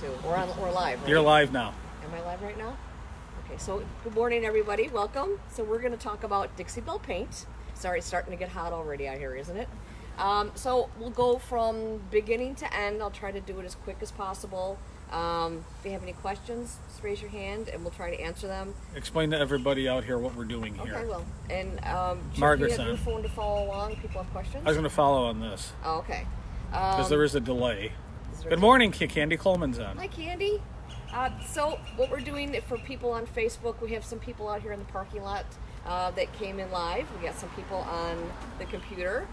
too. We're live, right? You're live now. Am I live right now? Okay, so good morning, everybody. Welcome. So we're going to talk about Dixie Belle paint. Sorry, it's starting to get hot already out here, isn't it? So we'll go from beginning to end. I'll try to do it as quick as possible. If you have any questions, just raise your hand and we'll try to answer them. Explain to everybody out here what we're doing here. Okay, well, and Margaret's you have your on. phone to follow along. People have questions. I was going to follow on this Oh, okay. because there is a delay. Is there Good morning, Candy Coleman's on. Hi, Candy. So what we're doing for people on Facebook, we have some people out here in the parking lot that came in live. We got some people on the computer.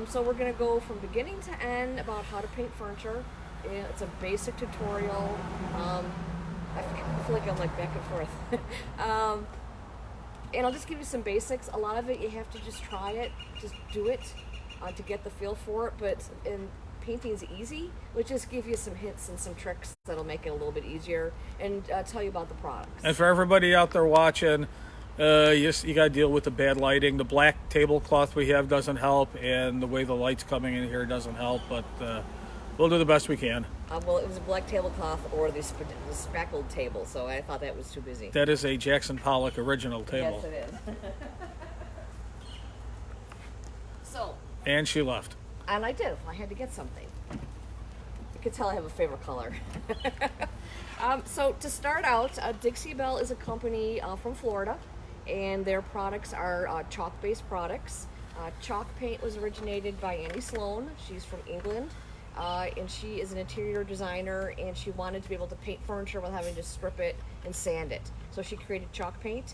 So we're going to go from beginning to end about how to paint furniture. It's a basic tutorial. I feel like I'm like back and forth. And I'll just give you some basics. A lot of it you have to just try it, just do it to get the feel for it. But painting's easy. We'll just give you some hints and some tricks that'll make it a little bit easier and tell you about the products. And for everybody out there watching, you got to deal with the bad lighting. The black tablecloth we have doesn't help, and the way the light's coming in here doesn't help, but we'll do the best we can. Well, it was a black tablecloth or the speckled table, so I thought that was too busy. That is a Jackson Pollock original table. Yes, it is. So. And she left. And I did. I had to get something. You can tell I have a favorite color. So to start out, Dixie Belle is a company from Florida, and their products are chalk-based products. Chalk paint was originated by Annie Sloan. She's from England, and she is an interior designer, and she wanted to be able to paint furniture without having to strip it and sand it. So she created chalk paint.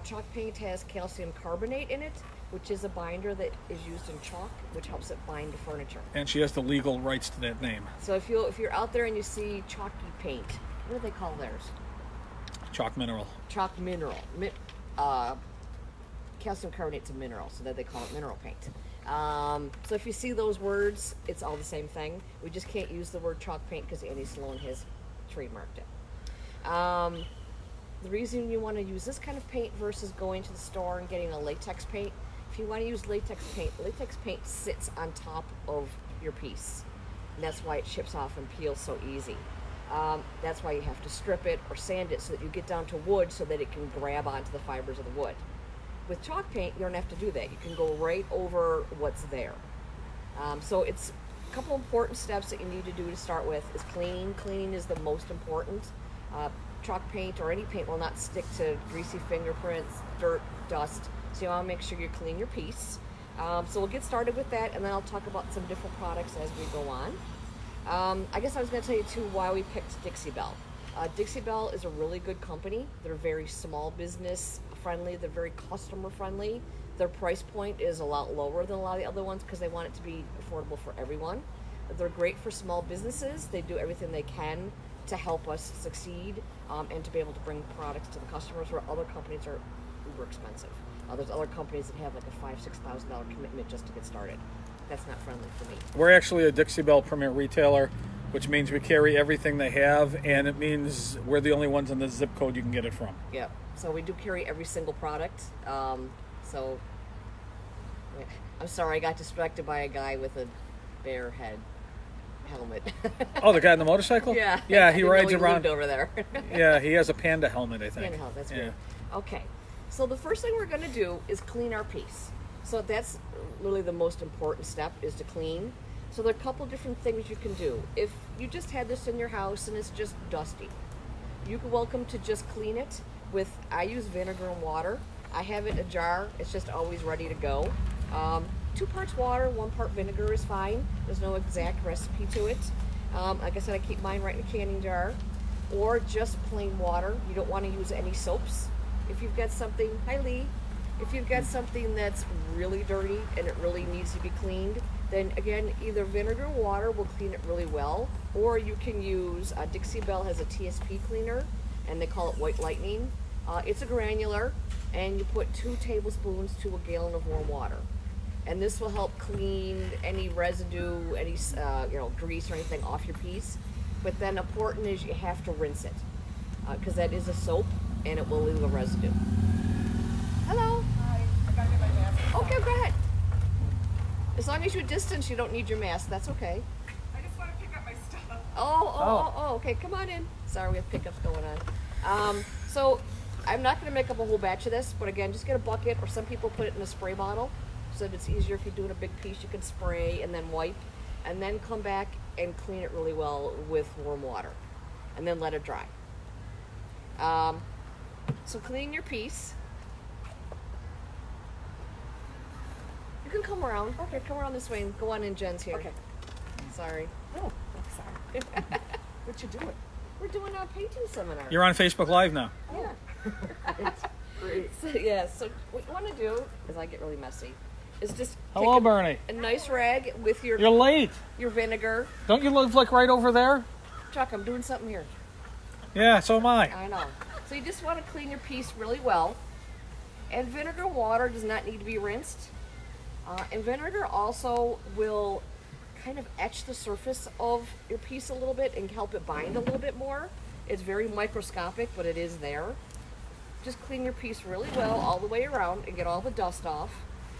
Chalk paint has calcium carbonate in it, which is a binder that is used in chalk, which helps it bind to furniture. And she has the legal rights to that name. So if you're out there and you see chalky paint, what do they call theirs? Chalk mineral. Chalk mineral. Calcium carbonate's a mineral, so that they call it mineral paint. So if you see those words, it's all the same thing. We just can't use the word chalk paint because Annie Sloan has trademarked it. The reason you want to use this kind of paint versus going to the store and getting a latex paint, if you want to use latex paint sits on top of your piece. And that's why it chips off and peels so easy. That's why you have to strip it or sand it so that you get down to wood so that it can grab onto the fibers of the wood. With chalk paint, you don't have to do that. You can go right over what's there. So it's a couple important steps that you need to do to start with is cleaning. Cleaning is the most important. Chalk paint or any paint will not stick to greasy fingerprints, dirt, dust. So you want to make sure you clean your piece. So we'll get started with that, and then I'll talk about some different products as we go on. I guess I was going to tell you too why we picked Dixie Belle. Dixie Belle is a really good company. They're very small business friendly. They're very customer friendly. Their price point is a lot lower than a lot of the other ones because they want it to be affordable for everyone. They're great for small businesses. They do everything they can to help us succeed and to be able to bring products to the customers where other companies are uber expensive. There's other companies that have like a $5,000-$6,000 commitment just to get started. That's not friendly for me. We're actually a Dixie Belle Premier Retailer, which means we carry everything they have, and it means we're the only ones in the zip code you can get it from. Yeah, so we do carry every single product. So I'm sorry, I got distracted by a guy with a bear head helmet. Oh, the guy on the motorcycle? Yeah. Yeah, he rides he around over there. Yeah, he has a panda helmet, I think. Panda helmet, that's yeah. weird. Okay, so the first thing we're going to do is clean our piece. So that's really the most important step is to clean. So there are a couple different things you can do. If you just had this in your house and it's just dusty, you're welcome to just clean it with, I use vinegar and water. I have it in a jar. It's just always ready to go. 2 parts water, 1 part vinegar is fine. There's no exact recipe to it. Like I said, I keep mine right in a canning jar. Or just plain water. You don't want to use any soaps. If you've got something, hi Lee, if you've got something that's really dirty and it really needs to be cleaned, then again, either vinegar or water will clean it really well, or you can use, Dixie Belle has a TSP cleaner, and they call it White Lightning. It's a granular, and you put 2 tablespoons to a gallon of warm water. And this will help clean any residue, any grease or anything off your piece. But then important is you have to rinse it, because that is a soap, and it will leave a residue. Hello. Hi, I gotta get my mask. Okay, go ahead. As long as you're distance, you don't need your mask. That's okay. I just want to pick up my stuff. Okay, come on in. Sorry, we have pickups going on. So I'm not going to make up a whole batch of this, but again, just get a bucket, or some people put it in a spray bottle, so that it's easier if you're doing a big piece. You can spray and then wipe, and then come back and clean it really well with warm water, and then let it dry. So clean your piece. You can come around. Okay, come around this way and go on in. Jen's here. Okay. Sorry. Oh, I'm sorry. What you doing? We're doing our painting seminar. You're on Facebook Live now. Yeah. Great. So what you want to do, because I get really messy, is just Hello, take Bernie. a nice rag with You're late. your vinegar. Don't you live like right over there? Chuck, I'm doing something here. Yeah, so am I. I know. So you just want to clean your piece really well. And vinegar water does not need to be rinsed. And vinegar also will kind of etch the surface of your piece a little bit and help it bind a little bit more. It's very microscopic, but it is there. Just clean your piece really well all the way around and get all the dust off.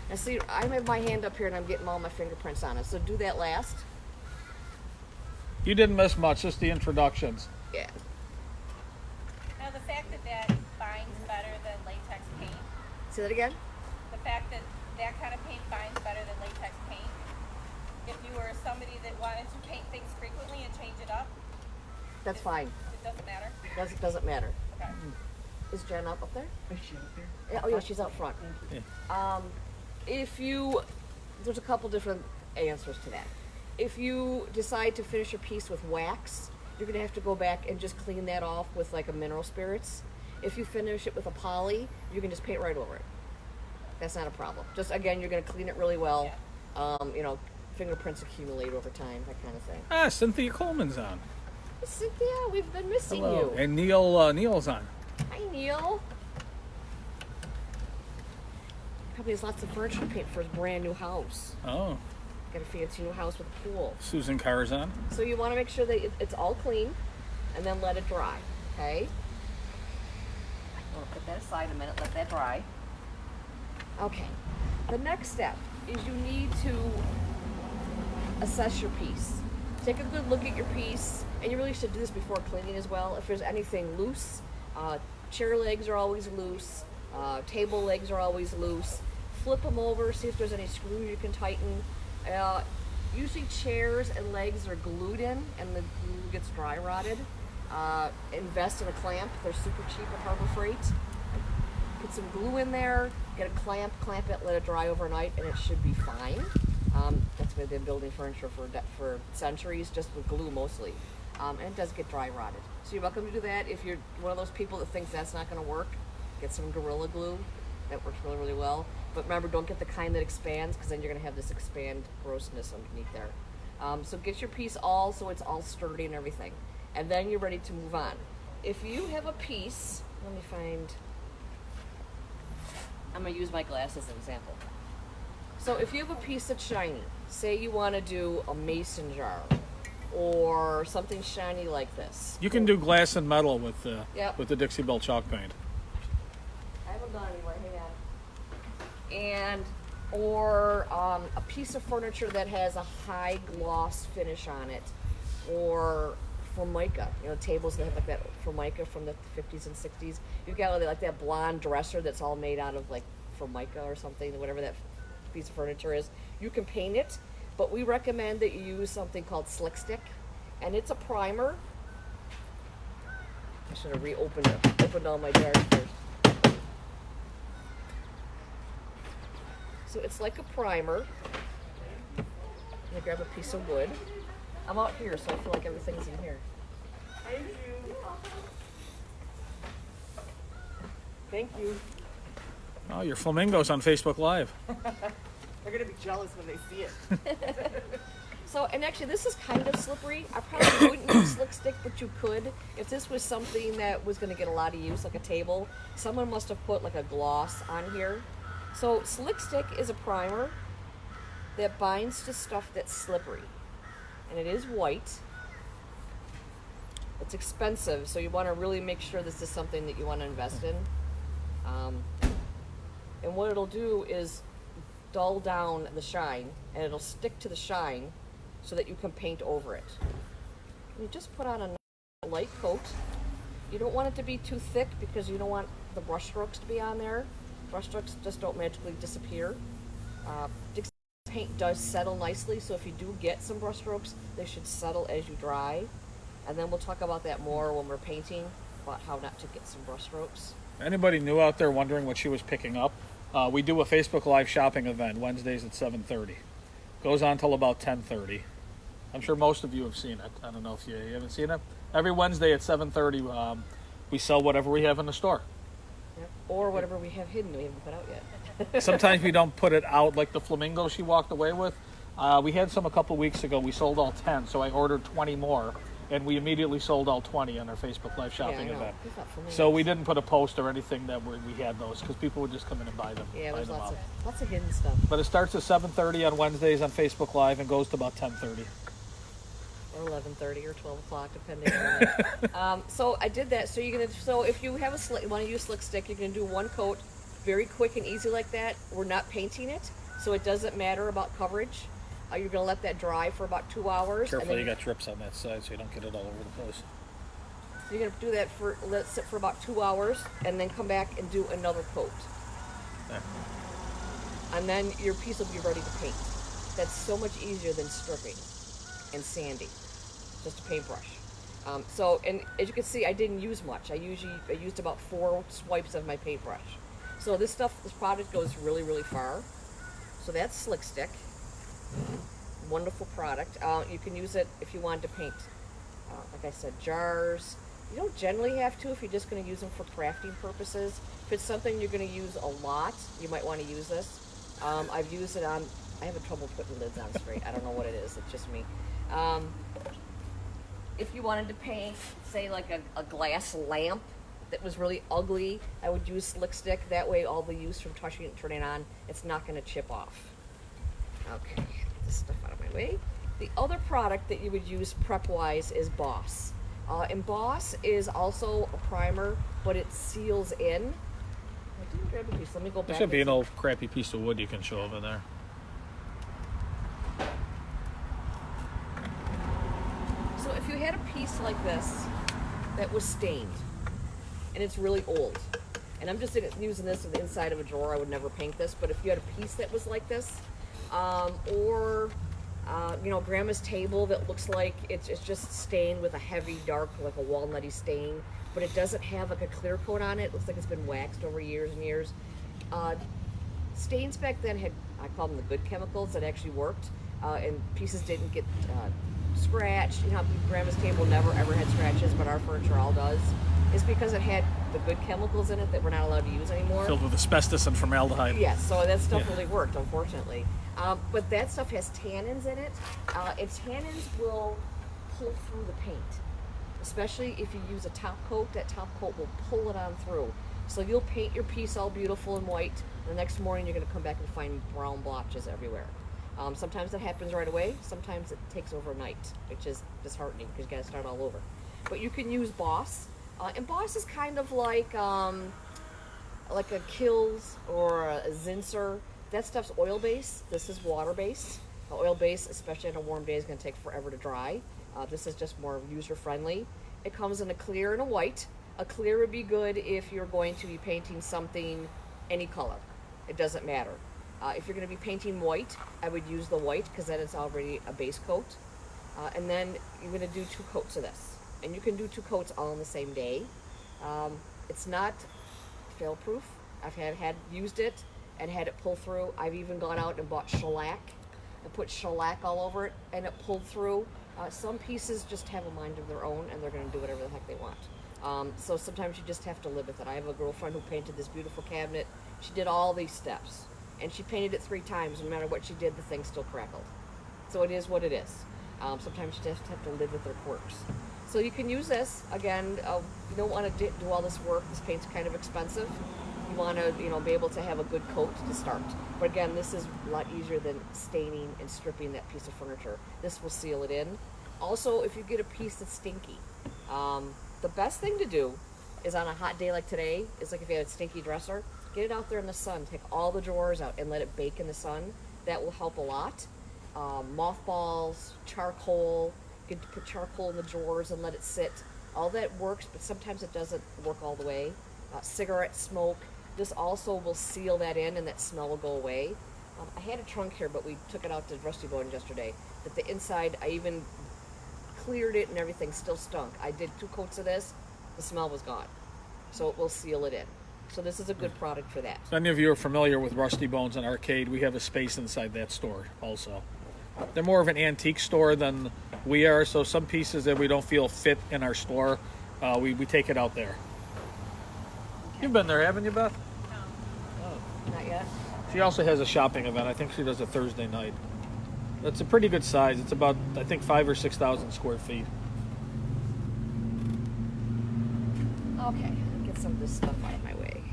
And see, I have my hand up here and I'm getting all my fingerprints on it. So do that last. You didn't miss much, just the introductions. Yeah. Now, the fact that that binds better than latex paint, Say that again. the fact that that kind of paint binds better than latex paint, if you were somebody that wanted to paint things frequently and change it up, That's fine. it doesn't matter. Doesn't matter. Okay. Is Jen up there? Is she up there? Yeah, oh yeah, she's out front. If you, there's a couple different answers to that. If you decide to finish your piece with wax, you're gonna have to go back and just clean that off with like a mineral spirits. If you finish it with a poly, you can just paint right over it. That's not a problem. Just again, you're gonna clean it really well. Fingerprints accumulate over time, that kind of thing. Ah, Cynthia Coleman's on. Cynthia, we've been missing Hello. you. And Neil's on. Hi, Neil. Probably has lots of furniture to paint for his brand new house. Oh, Got a fancy new house with a pool. Susan Carr's on. So you want to make sure that it's all clean, and then let it dry. Okay. We'll put that aside a minute. Let that dry. Okay. The next step is you need to assess your piece. Take a good look at your piece, and you really should do this before cleaning as well. If there's anything loose, chair legs are always loose, table legs are always loose. Flip them over, see if there's any screws you can tighten. Usually chairs and legs are glued in, and the glue gets dry rotted. Invest in a clamp. They're super cheap at Harbor Freight. Put some glue in there, get a clamp it, let it dry overnight, and it should be fine. That's why they've been building furniture for centuries, just with glue mostly. And it does get dry rotted. So you're welcome to do that. If you're one of those people that thinks that's not going to work, get some Gorilla Glue. That works really, really well. But remember, don't get the kind that expands, because then you're going to have this expand grossness underneath there. So get your piece all so it's all sturdy and everything. And then you're ready to move on. If you have a piece, let me find, I'm going to use my glass as an example. So if you have a piece that's shiny, say you want to do a mason jar or something shiny like this. You can do glass and metal with Yep. with the Dixie Belle chalk paint. I haven't gone anywhere, hang on. And, or a piece of furniture that has a high gloss finish on it, or Formica, tables that have like that Formica from the 50s and 60s. You've got like that blonde dresser that's all made out of like Formica or something, whatever that piece of furniture is. You can paint it, but we recommend that you use something called Slick Stick, and it's a primer. I should have opened all my jars first. So it's like a primer. I'm gonna grab a piece of wood. I'm out here, so I feel like everything's in here. Thank you. Thank you. Oh, your flamingos on Facebook Live. They're gonna be jealous when they see it. So, and actually this is kind of slippery. I probably wouldn't use Slick Stick, but you could. If this was something that was gonna get a lot of use, like a table, someone must have put like a gloss on here. So Slick Stick is a primer that binds to stuff that's slippery. And it is white. It's expensive, so you want to really make sure this is something that you want to invest in. And what it'll do is dull down the shine, and it'll stick to the shine so that you can paint over it. You just put on a light coat. You don't want it to be too thick because you don't want the brush strokes to be on there. Brush strokes just don't magically disappear. Dixie paint does settle nicely, so if you do get some brush strokes, they should settle as you dry. And then we'll talk about that more when we're painting, about how not to get some brush strokes. Anybody new out there wondering what she was picking up? We do a Facebook Live shopping event Wednesdays at 7:30. Goes on till about 10:30. I'm sure most of you have seen it. I don't know if you haven't seen it. Every Wednesday at 7:30, we sell whatever we have in the store. Yep. Or whatever we have hidden we haven't put out yet. Sometimes we don't put it out, like the flamingo she walked away with. We had some a couple weeks ago. We sold all 10, so I ordered 20 more, and we immediately sold all 20 on our Facebook Live shopping yeah, I know. event. It's not flamingos. So we didn't put a post or anything that we had those, because people would just come in and buy them. Yeah, buy there's them out. lots of hidden stuff. But it starts at 7:30 on Wednesdays on Facebook Live and goes to about 10:30. Or 11:30 or 12 o'clock, depending on it. So I did that. So if you have want to use slick stick, you're gonna do one coat, very quick and easy like that. We're not painting it, so it doesn't matter about coverage. You're gonna let that dry for about 2 hours. Careful, and then you got drips on that side, so you don't get it all over the place. you're gonna do that let it sit for about 2 hours, and then come back and do another coat, There. and then your piece will be ready to paint. That's so much easier than stripping and sanding. Just a paintbrush. And as you can see, I didn't use much. I used about 4 swipes of my paintbrush. So this product goes really, really far. So that's Slick Stick. Wonderful product. You can use it if you wanted to paint, like I said, jars. You don't generally have to if you're just going to use them for crafting purposes. If it's something you're going to use a lot, you might want to use this. I've used it on, I have trouble putting lids on straight. I don't know what it is. It's just me. If you wanted to paint, say, like a glass lamp that was really ugly, I would use Slick Stick. That way all the use from touching it and turning it on, it's not going to chip off. Okay, get this stuff out of my way. The other product that you would use prep-wise is Boss. And Boss is also a primer, but it seals in. I didn't grab a piece. Let me go back. There should be an old crappy piece of wood you can show over there. So if you had a piece like this that was stained, and it's really old, and I'm just using this in the inside of a drawer, I would never paint this, but if you had a piece that was like this, or grandma's table that looks like it's just stained with a heavy, dark, like a walnutty stain, but it doesn't have like a clear coat on it. It looks like it's been waxed over years and years. Stains back then had, I call them the good chemicals that actually worked, and pieces didn't get scratched. You know, grandma's table never ever had scratches, but our furniture all does. Is because it had the good chemicals in it that we're not allowed to use anymore. Filled with asbestos and formaldehyde. Yes, so that stuff really worked, unfortunately. But that stuff has tannins in it, and tannins will pull through the paint. Especially if you use a top coat, that top coat will pull it on through. So you'll paint your piece all beautiful and white, and the next morning you're going to come back and find brown blotches everywhere. Sometimes that happens right away, sometimes it takes overnight, which is disheartening because you got to start all over. But you can use Boss. And Boss is kind of like a Kills or a Zinsser. That stuff's oil-based. This is water-based. Oil-based, especially on a warm day, is going to take forever to dry. This is just more user-friendly. It comes in a clear and a white. A clear would be good if you're going to be painting something any color. It doesn't matter. If you're going to be painting white, I would use the white because then it's already a base coat. And then you're going to do 2 coats of this. And you can do 2 coats all on the same day. It's not fail-proof. I've used it and had it pull through. I've even gone out and bought shellac and put shellac all over it, and it pulled through. Some pieces just have a mind of their own, and they're going to do whatever the heck they want. So sometimes you just have to live with it. I have a girlfriend who painted this beautiful cabinet. She did all these steps, and she painted it 3 times. No matter what she did, the thing still crackled. So it is what it is. Sometimes you just have to live with their quirks. So you can use this. Again, you don't want to do all this work. This paint's kind of expensive. You want to, be able to have a good coat to start. But again, this is a lot easier than staining and stripping that piece of furniture. This will seal it in. Also, if you get a piece that's stinky, the best thing to do is on a hot day like today, is like if you had a stinky dresser, get it out there in the sun. Take all the drawers out and let it bake in the sun. That will help a lot. Mothballs, charcoal, can put charcoal in the drawers and let it sit. All that works, but sometimes it doesn't work all the way. Cigarette smoke, this also will seal that in and that smell will go away. I had a trunk here, but we took it out to Rusty Bones yesterday. But the inside, I even cleared it and everything still stunk. I did 2 coats of this, the smell was gone. So it will seal it in. So this is a good product for that. If any of you are familiar with Rusty Bones and Arcade, we have a space inside that store also. They're more of an antique store than we are, so some pieces that we don't feel fit in our store, we take it out there. You've been there, haven't you, Beth? No. Not yet? She also has a shopping event. I think she does a Thursday night. That's a pretty good size. It's about, I think, 5,000 or 6,000 square feet. Okay, get some of this stuff out of my way.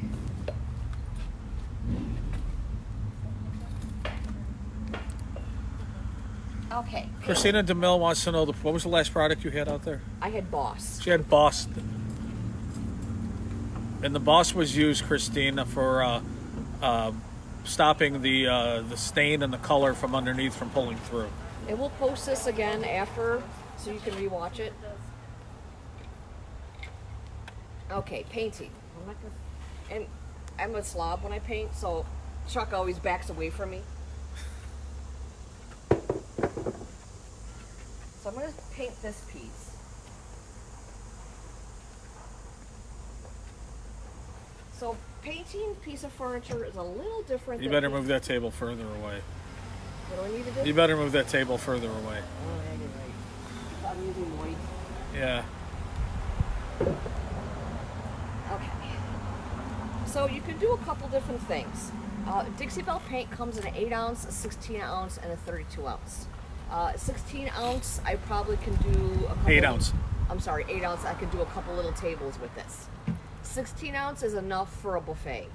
Okay. Christina DeMille wants to know, what was the last product you had out there? I had Boss. She had Boss. And the Boss was used, Christina, for stopping the stain and the color from underneath from pulling through. And we'll post this again after so you can rewatch it. Okay, painting. And I'm a slob when I paint, so Chuck always backs away from me. So I'm going to paint this piece. So painting a piece of furniture is a little different. You than better move that table further away. What do I need to do? You better move that table further away. Oh, yeah, you're right. I'm using white. Yeah. Okay. So you can do a couple different things. Dixie Belle paint comes in an 8 ounce, a 16 ounce, and a 32 ounce. 16 ounce, I probably can do a couple. 8 ounce. I'm sorry, 8 ounce. I can do a couple little tables with this. 16 ounce is enough for a buffet,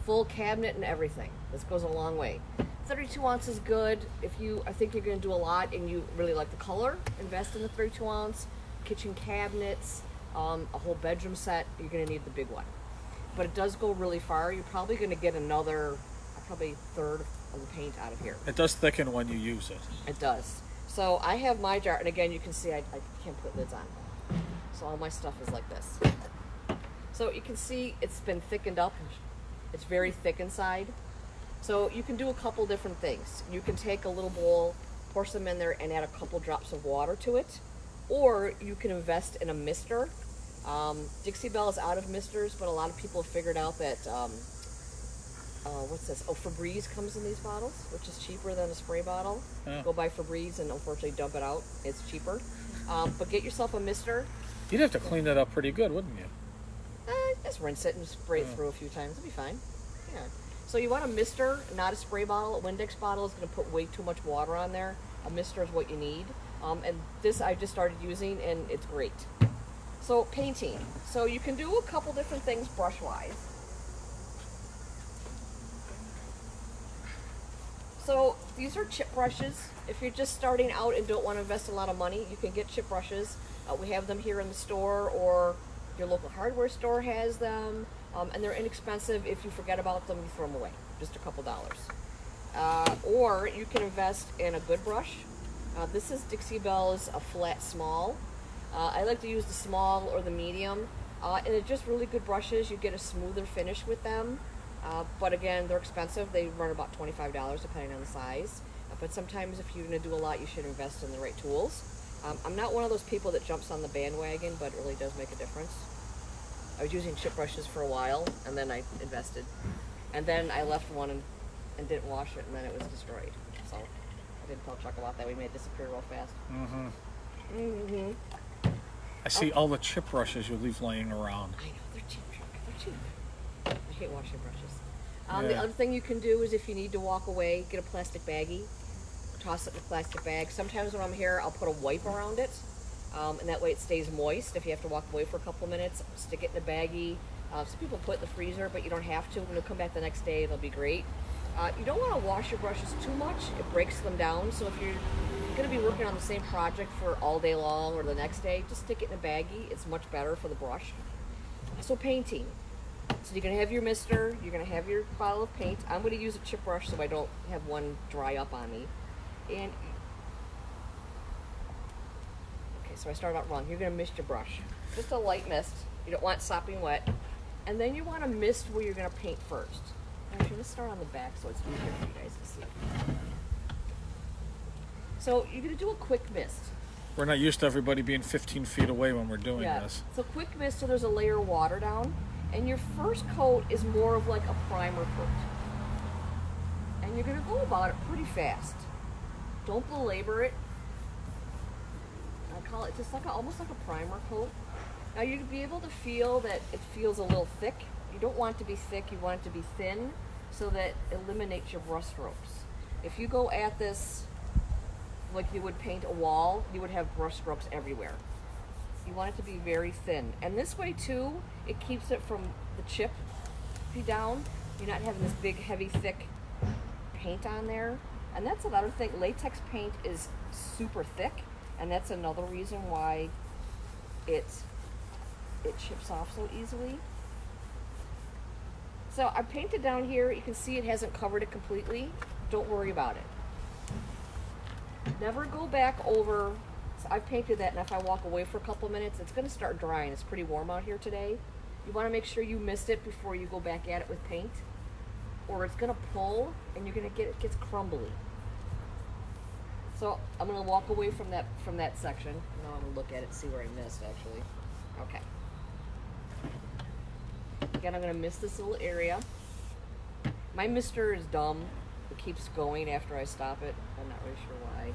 full cabinet and everything. This goes a long way. 32 ounce is good if I think you're going to do a lot and you really like the color. Invest in the 32 ounce. Kitchen cabinets, a whole bedroom set. You're going to need the big one, but it does go really far. You're probably going to get another, probably third of the paint out of here. It does thicken when you use it. It does. So I have my jar, and again, you can see I can't put lids on. So all my stuff is like this. So you can see it's been thickened up. It's very thick inside. So you can do a couple different things. You can take a little bowl, pour some in there, and add a couple drops of water to it. Or you can invest in a mister. Dixie Belle is out of misters, but a lot of people have figured out that, what's this? Oh, Febreze comes in these bottles, which is cheaper than a spray bottle. Oh. Go buy Febreze and unfortunately dump it out. It's cheaper. But get yourself a mister. You'd have to clean that up pretty good, wouldn't you? Just rinse it and spray it through a few times. It'll be fine. Yeah. So you want a mister, not a spray bottle. A Windex bottle is going to put way too much water on there. A mister is what you need. And this I just started using, and it's great. So painting. So you can do a couple different things brush-wise. So these are chip brushes. If you're just starting out and don't want to invest a lot of money, you can get chip brushes. We have them here in the store, or your local hardware store has them. And they're inexpensive. If you forget about them, you throw them away. Just a couple dollars. Or you can invest in a good brush. This is Dixie Belle's a flat small. I like to use the small or the medium. And they're just really good brushes. You get a smoother finish with them. But again, they're expensive. They run about $25 depending on the size. But sometimes if you're going to do a lot, you should invest in the right tools. I'm not one of those people that jumps on the bandwagon, but it really does make a difference. I was using chip brushes for a while, and then I invested. And then I left one and didn't wash it, and then it was destroyed. So I didn't tell Chuck about that. We made it disappear real fast. I see all the chip brushes you leave laying around. I know, they're cheap, Chuck. They're cheap. I hate washing brushes. The Yeah. other thing you can do is if you need to walk away, get a plastic baggie. Toss it in a plastic bag. Sometimes when I'm here, I'll put a wipe around it. And that way it stays moist. If you have to walk away for a couple minutes, stick it in a baggie. Some people put it in the freezer, but you don't have to. When you come back the next day, they'll be great. You don't want to wash your brushes too much. It breaks them down. So if you're going to be working on the same project for all day long or the next day, just stick it in a baggie. It's much better for the brush. So painting. So you're going to have your mister. You're going to have your bottle of paint. I'm going to use a chip brush so I don't have one dry up on me. And so I started out wrong. You're going to mist your brush. Just a light mist. You don't want sopping wet. And then you want to mist where you're going to paint first. Actually, let's start on the back so it's easier for you guys to see. So you're going to do a quick mist. We're not used to everybody being 15 feet away when we're doing this. So quick mist, so there's a layer of water down. And your first coat is more of like a primer coat. And you're going to go about it pretty fast. Don't belabor it. I call it just like almost like a primer coat. Now you'll be able to feel that it feels a little thick. You don't want it to be thick, you want it to be thin so that it eliminates your brush strokes. If you go at this like you would paint a wall, you would have brush strokes everywhere. You want it to be very thin. And this way too, it keeps it from the chip down. You're not having this big, heavy, thick paint on there. And that's another thing. Latex paint is super thick, and that's another reason why it chips off so easily. So I painted down here. You can see it hasn't covered it completely. Don't worry about it. Never go back over. So I've painted that, and if I walk away for a couple minutes, it's going to start drying. It's pretty warm out here today. You want to make sure you mist it before you go back at it with paint, or it's going to pull, and you're going to get it gets crumbly. So I'm going to walk away from that section. Now I'm going to look at it and see where I missed actually. Okay. Again, I'm going to mist this little area. My mister is dumb. It keeps going after I stop it. I'm not really sure why.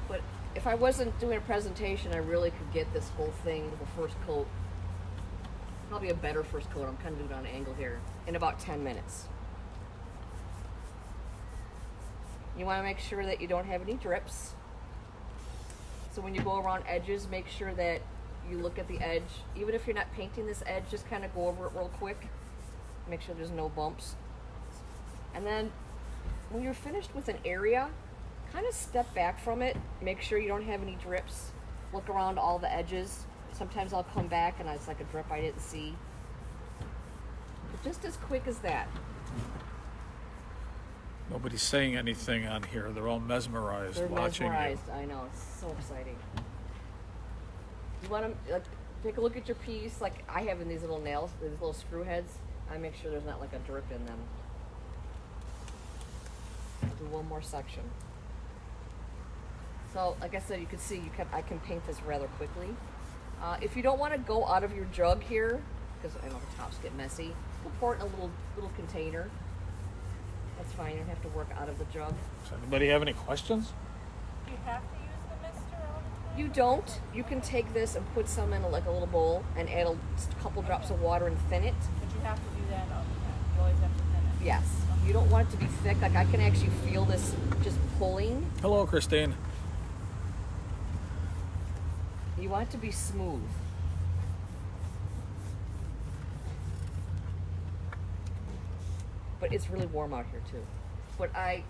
But if I wasn't doing a presentation, I really could get this whole thing, the first coat, probably a better first coat, I'm kind of doing it on an angle here, in about 10 minutes. You want to make sure that you don't have any drips. So when you go around edges, make sure that you look at the edge. Even if you're not painting this edge, just kind of go over it real quick. Make sure there's no bumps. And then when you're finished with an area, kind of step back from it. Make sure you don't have any drips. Look around all the edges. Sometimes I'll come back and it's like a drip I didn't see. But just as quick as that. Nobody's saying anything on here. They're all mesmerized They're watching mesmerized. I know. It's so exciting. You want to take a look at your piece, like I have in these little nails, these little screw heads. I make sure there's not like a drip in them. I'll do one more section. So, like I said, you can see I can paint this rather quickly. If you don't want to go out of your jug here, because I know the tops get messy, we'll pour it in a little container. That's fine. You don't have to work out of the jug. Does anybody have any questions? Do you have to use the mister all the time? You don't. You can take this and put some in like a little bowl and add a couple drops of water and thin it. But you have to do that all the time. You always have to thin it. Yes. You don't want it to be thick. Like I can actually feel this just pulling. Hello, Christine. You want it to be smooth. But it's really warm out here too. But I've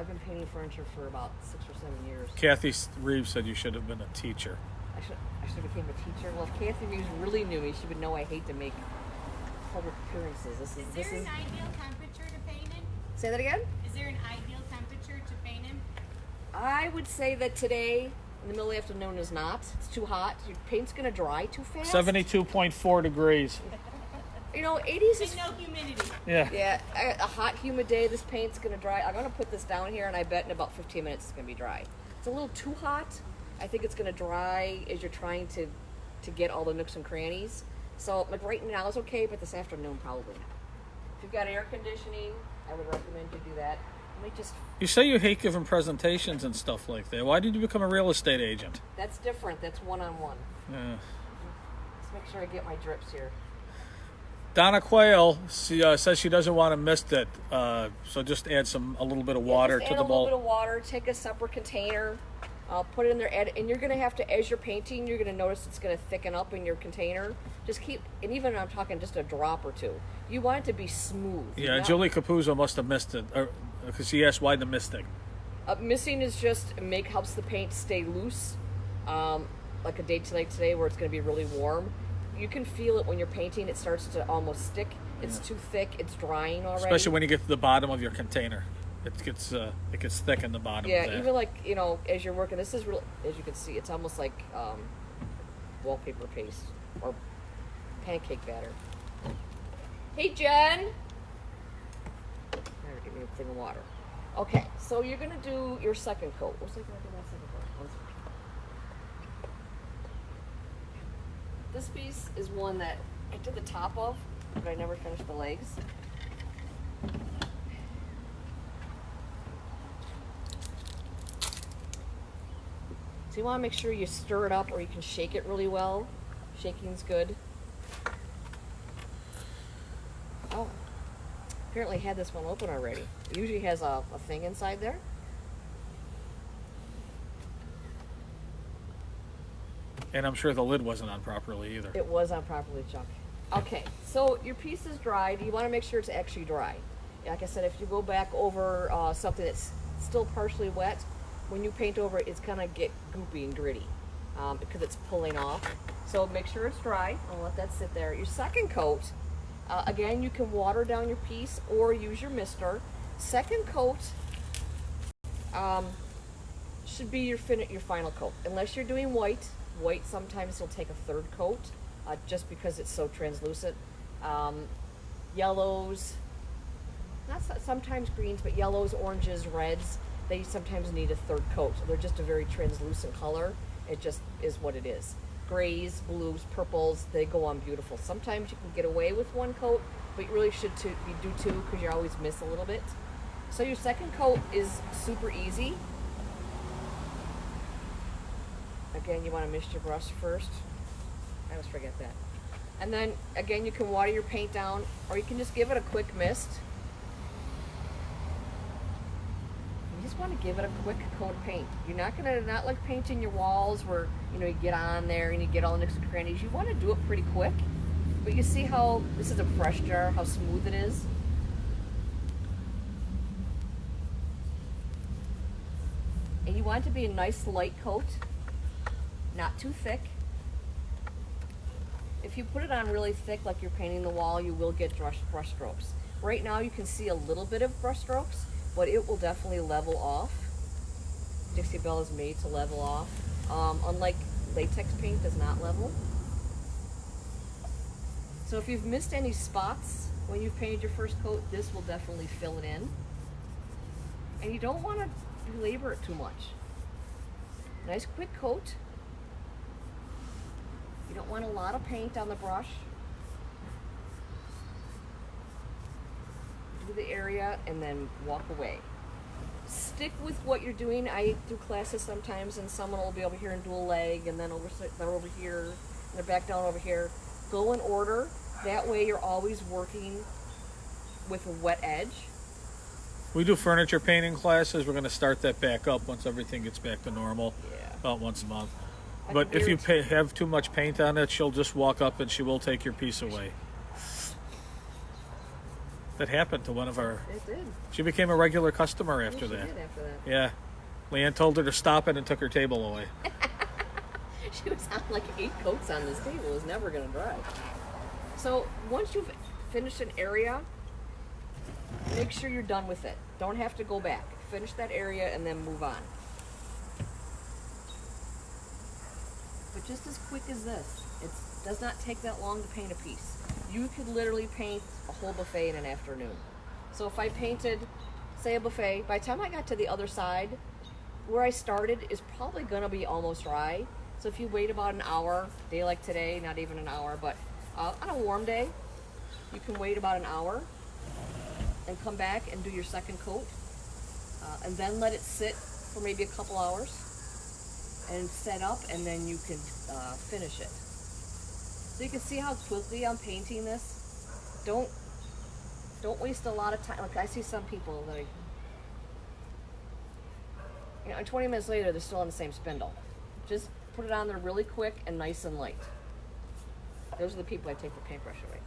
been painting furniture for about 6 or 7 years. Kathy Reeves said you should have been a teacher. I should have became a teacher. Well, if Kathy Reeves really knew me, she would know I hate to make public appearances. Is there an ideal temperature to paint in? Say that again? Is there an ideal temperature to paint in? I would say that today, in the middle of the afternoon, is not. It's too hot. Your paint's going to dry too fast. 72.4 degrees. 80s is... And no humidity. Yeah. Yeah, a hot, humid day, this paint's going to dry. I'm going to put this down here, and I bet in about 15 minutes it's going to be dry. It's a little too hot. I think it's going to dry as you're trying to get all the nooks and crannies. So, like right now is okay, but this afternoon probably not. If you've got air conditioning, I would recommend you do that. Let me just... You say you hate giving presentations and stuff like that. Why did you become a real estate agent? That's different. That's one-on-one. Yeah. Let's make sure I get my drips here. Donna Quayle says she doesn't want to mist it, so just add a little bit of water Just to add the a little bowl. bit of water. Take a separate container. Put it in there, and you're going to have to, as you're painting, you're going to notice it's going to thicken up in your container. Just keep, and even I'm talking just a drop or two. You want it to be smooth. Yeah, not- Julie Capuzzo must have missed it, because she asked why the misting. Missing is just helps the paint stay loose. Like a day like today where it's going to be really warm. You can feel it when you're painting. It starts to almost stick. It's too thick. It's drying already. Especially when you get to the bottom of your container. it gets thick in the bottom. Yeah, of that. even like, you know, as you're working, this is real, as you can see, it's almost like wallpaper paste or pancake batter. Hey, Jen! There, give me a thing of water. Okay, so you're going to do your second coat. What's it going to do my second coat? This piece is one that I did the top of, but I never finished the legs. So you want to make sure you stir it up, or you can shake it really well. Shaking's good. Oh, apparently had this one open already. It usually has a thing inside there. And I'm sure the lid wasn't on properly either. It was on properly, Chuck. Okay, so your piece is dried. You want to make sure it's actually dry. Like I said, if you go back over something that's still partially wet, when you paint over it, it's gonna get goopy and gritty because it's pulling off. So make sure it's dry. I'll let that sit there. Your second coat, again, you can water down your piece or use your mister. Second coat should be your final coat, unless you're doing white. White sometimes will take a third coat just because it's so translucent. Yellows, sometimes greens, but yellows, oranges, reds, they sometimes need a third coat. They're just a very translucent color. It just is what it is. Grays, blues, purples, they go on beautiful. Sometimes you can get away with one coat, but you really should do two because you always miss a little bit. So your second coat is super easy. Again, you want to mist your brush first. I always forget that. And then, again, you can water your paint down, or you can just give it a quick mist. You just want to give it a quick coat of paint. You're not like painting your walls where, you know, you get on there and you get all the nooks and crannies. You want to do it pretty quick. But you see how this is a fresh jar, how smooth it is? And you want it to be a nice light coat, not too thick. If you put it on really thick, like you're painting the wall, you will get brush strokes. Right now you can see a little bit of brush strokes, but it will definitely level off. Dixie Belle is made to level off. Unlike latex paint, does not level. So if you've missed any spots when you've painted your first coat, this will definitely fill it in. And you don't want to belabor it too much. Nice quick coat. You don't want a lot of paint on the brush. Do the area and then walk away. Stick with what you're doing. I do classes sometimes and someone will be over here and do a leg and then they're over here and they're back down over here. Go in order. That way you're always working with a wet edge. We do furniture painting classes. We're going to start that back up once everything gets back to normal, Yeah. about once a month. I But can if you guarantee- have too much paint on it, she'll just walk up and she will take your piece away. That happened to one of our... It did. She became a regular customer after She that. did after that. Yeah. Leanne told her to stop it and took her table away. She was on like 8 coats on this table. It was never going to dry. So once you've finished an area, make sure you're done with it. Don't have to go back. Finish that area and then move on. But just as quick as this, it does not take that long to paint a piece. You could literally paint a whole buffet in an afternoon. So if I painted, say, a buffet, by the time I got to the other side, where I started is probably going to be almost dry. So if you wait about an hour, day like today, not even an hour, but on a warm day, you can wait about an hour and come back and do your second coat. And then let it sit for maybe a couple hours and set up, and then you can finish it. So you can see how quickly I'm painting this. Don't waste a lot of time. Like I see some people that, and 20 minutes later they're still on the same spindle. Just put it on there really quick and nice and light. Those are the people I take the paintbrush away.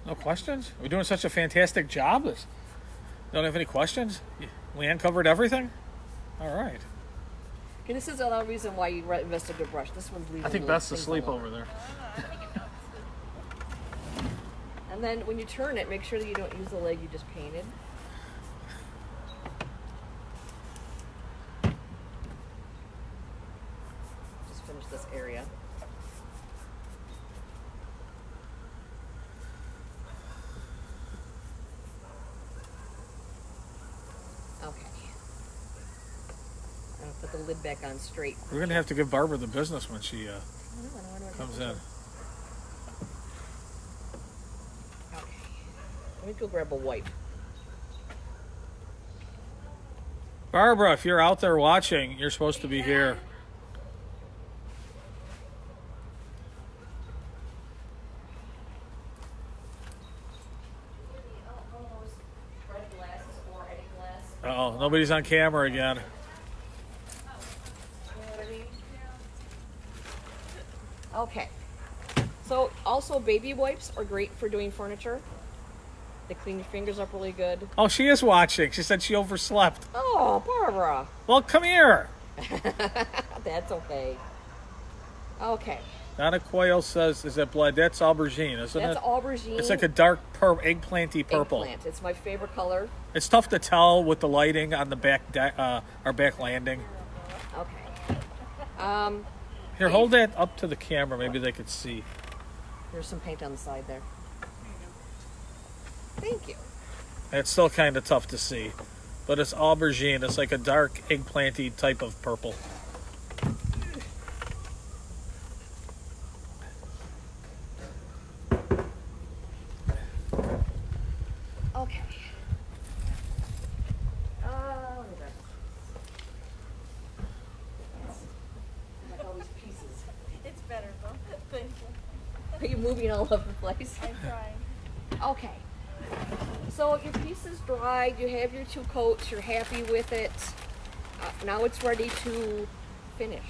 No questions? We're doing such a fantastic job. Don't have any questions? Leanne covered everything? All right. Okay, this is another reason why you invest a good brush. This one's leaving I think little Beth's things asleep alone. over there. And then when you turn it, make sure that you don't use the leg you just painted. finish this area. Okay. I'm gonna put the lid back on straight. We're gonna have to give Barbara the business when she I don't know what I comes have to in. do. Okay. Let me go grab a wipe. Barbara, if you're out there watching, you're supposed to be here. Oh, nobody's on camera again. Okay. So also baby wipes are great for doing furniture. They clean your fingers up really good. Oh, she is watching. She said she overslept. Oh, Barbara. Well, come here. That's okay. Okay. Donna Coyle says, is that blood? That's aubergine, isn't That's it? aubergine. It's like a dark eggplanty purple. Eggplant. It's my favorite color. It's tough to tell with the lighting on the back our back landing. Okay. Here, hold that up to the camera. Maybe they could see. There's some paint on the side there. Thank you. It's still kind of tough to see, but it's aubergine. It's like a dark eggplanty type of purple. Okay. Let me grab like all these pieces. It's better though. Thank you. Are you moving all over the place? I'm trying. Okay. So your piece is dried, you have your 2 coats, you're happy with it. Now it's ready to finish.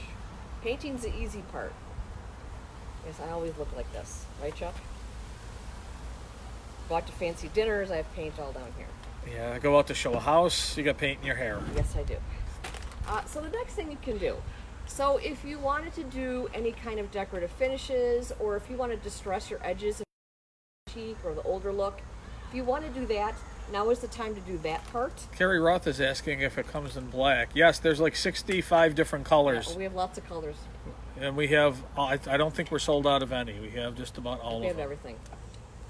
Painting's the easy part. Yes, I always look like this. Right, Chuck? Go out to fancy dinners, I have paint all down here. Yeah, go out to show a house. You got paint in your hair. Yes, I do. So the next thing you can do. So if you wanted to do any kind of decorative finishes, or if you want to distress your edges cheek or the older look, if you want to do that, now is the time to do that part. Carrie Roth is asking if it comes in black. Yes, there's like 65 different colors. We have lots of colors. And we have, I don't think we're sold out of any. We have just about all We of have them. everything.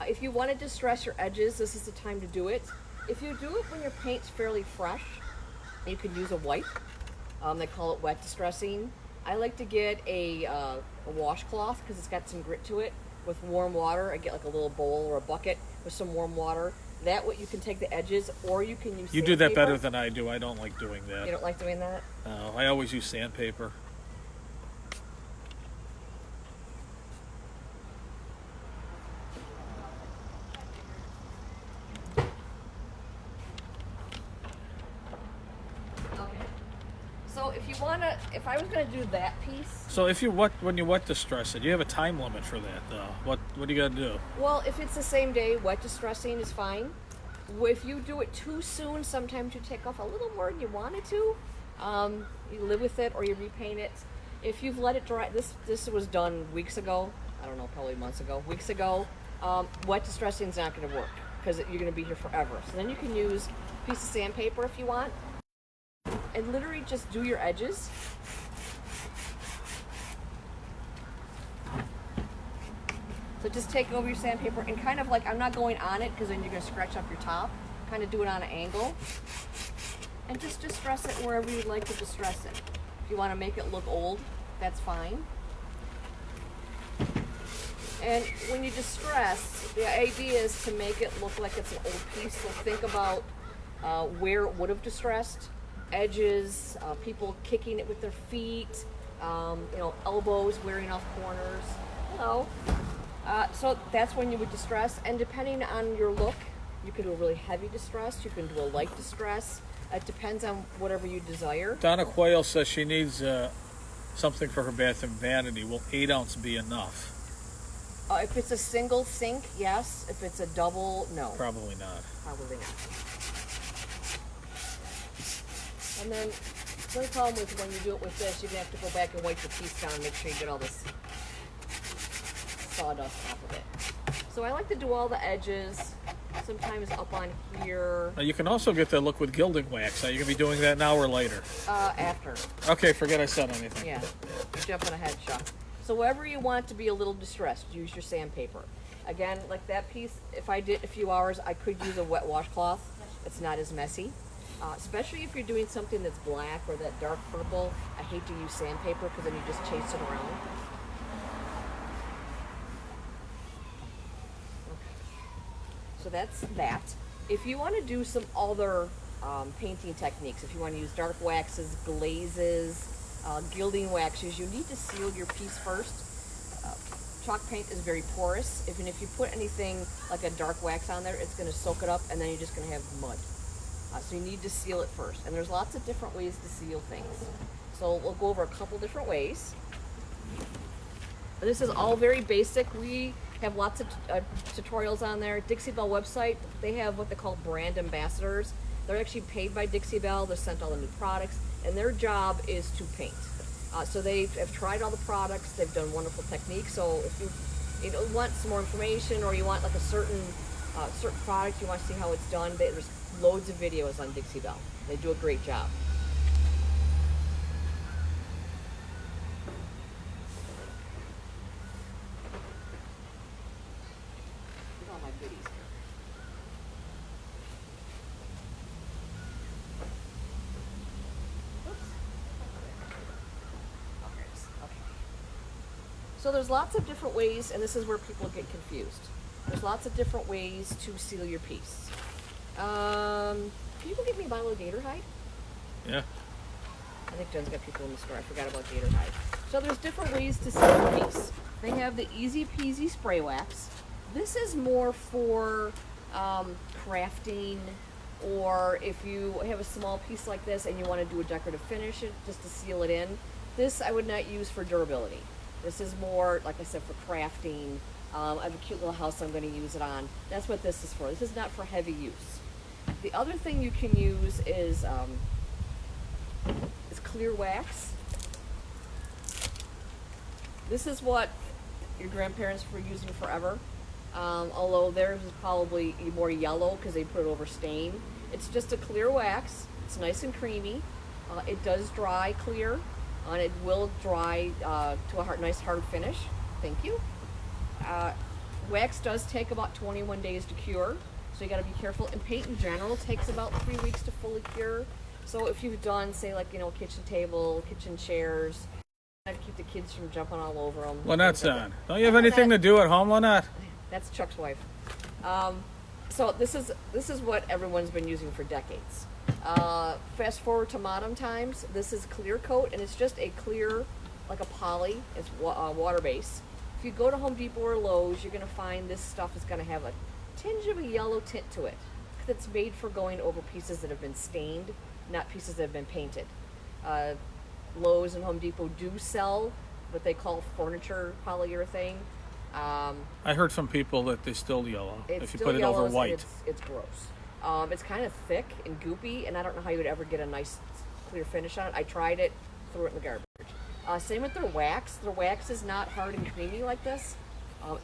If you want to distress your edges, this is the time to do it. If you do it when your paint's fairly fresh, you can use a wipe. They call it wet distressing. I like to get a washcloth because it's got some grit to it. With warm water, I get like a little bowl or a bucket with some warm water. That way you can take the edges, or you can use You do that sandpaper. better than I do. I don't like doing You that. don't like doing that? No, I always use sandpaper. Okay. So if I was gonna do that piece, So when you wet distress it, you have a time limit for that though. What do you got to do? well, if it's the same day, wet distressing is fine. If you do it too soon, sometimes you take off a little more than you wanted to. You live with it or you repaint it. If you've let it dry, this was done weeks ago. I don't know, probably months ago, weeks ago. Wet distressing is not going to work because you're going to be here forever. So then you can use a piece of sandpaper if you want, and literally just do your edges. So just take over your sandpaper and kind of like, I'm not going on it because then you're going to scratch up your top. Kind of do it on an angle. And just distress it wherever you'd like to distress it. If you want to make it look old, that's fine. And when you distress, the idea is to make it look like it's an old piece. So think about where it would have distressed, edges, people kicking it with their feet, elbows wearing off corners. So that's when you would distress. And depending on your look, you can do a really heavy distress. You can do a light distress. It depends on whatever you desire. Donna Quayle says she needs something for her bathroom vanity. Will 8 ounce be enough? If it's a single sink, yes. If it's a double, no. Probably not. Probably not. And then the only problem with when you do it with this, you're going to have to go back and wipe the piece down and make sure you get all this sawdust off of it. So I like to do all the edges sometimes up on here Now, you can also get the look with gilding wax. Are you going to be doing that now or later? after. Okay, forget I said anything. Yeah, jumping ahead, Chuck. So wherever you want to be a little distressed, use your sandpaper. Again, like that piece, if I did a few hours, I could use a wet washcloth. It's not as messy. Especially if you're doing something that's black or that dark purple. I hate to use sandpaper because then you just chase it around. So that's that. If you want to do some other painting techniques, if you want to use dark waxes, glazes, gilding waxes, you need to seal your piece first. Chalk paint is very porous. Even if you put anything like a dark wax on there, it's going to soak it up and then you're just going to have mud. So you need to seal it first. And there's lots of different ways to seal things. So we'll go over a couple different ways. This is all very basic. We have lots of tutorials on there. Dixie Belle website, they have what they call brand ambassadors. They're actually paid by Dixie Belle. They're sent all the new products, and their job is to paint. So they have tried all the products. They've done wonderful techniques. So if you want some more information, or you want like a certain product, you want to see how it's done, there's loads of videos on Dixie Belle. They do a great job. Look at all my goodies here. Oops. Okay. So there's lots of different ways, and this is where people get confused. There's lots of different ways to seal your piece. Can you go get me a bottle of gator hide? Yeah. I think Jen's got people in the store. I forgot about gator hide. So there's different ways to seal your piece. They have the Easy Peasy spray wax. This is more for crafting, or if you have a small piece like this and you want to do a decorative finish just to seal it in. This I would not use for durability. This is more, like I said, for crafting. I have a cute little house I'm going to use it on. That's what this is for. This is not for heavy use. The other thing you can use is clear wax. This is what your grandparents were using forever. Although theirs is probably more yellow because they put it over stain. It's just a clear wax. It's nice and creamy. It does dry clear, and it will dry to a nice hard finish. Thank you. Wax does take about 21 days to cure, so you got to be careful. And paint in general takes about 3 weeks to fully cure. So if you've done, say, like, kitchen table, kitchen chairs, to keep the kids from jumping all over them. Lynette's on. Don't you have anything to do at home, Lynette? That's Chuck's wife. So this is what everyone's been using for decades. Fast forward to modern times. This is clear coat, and it's just a clear, like a poly. It's water base. If you go to Home Depot or Lowe's, you're going to find this stuff is going to have a tinge of a yellow tint to it. That's made for going over pieces that have been stained, not pieces that have been painted. Lowe's and Home Depot do sell what they call furniture polyurethane. I heard from people that they still yellow if you still put it over yellows, white. It's gross. It's kind of thick and goopy, and I don't know how you would ever get a nice clear finish on it. I tried it, threw it in the garbage. Same with their wax. Their wax is not hard and creamy like this.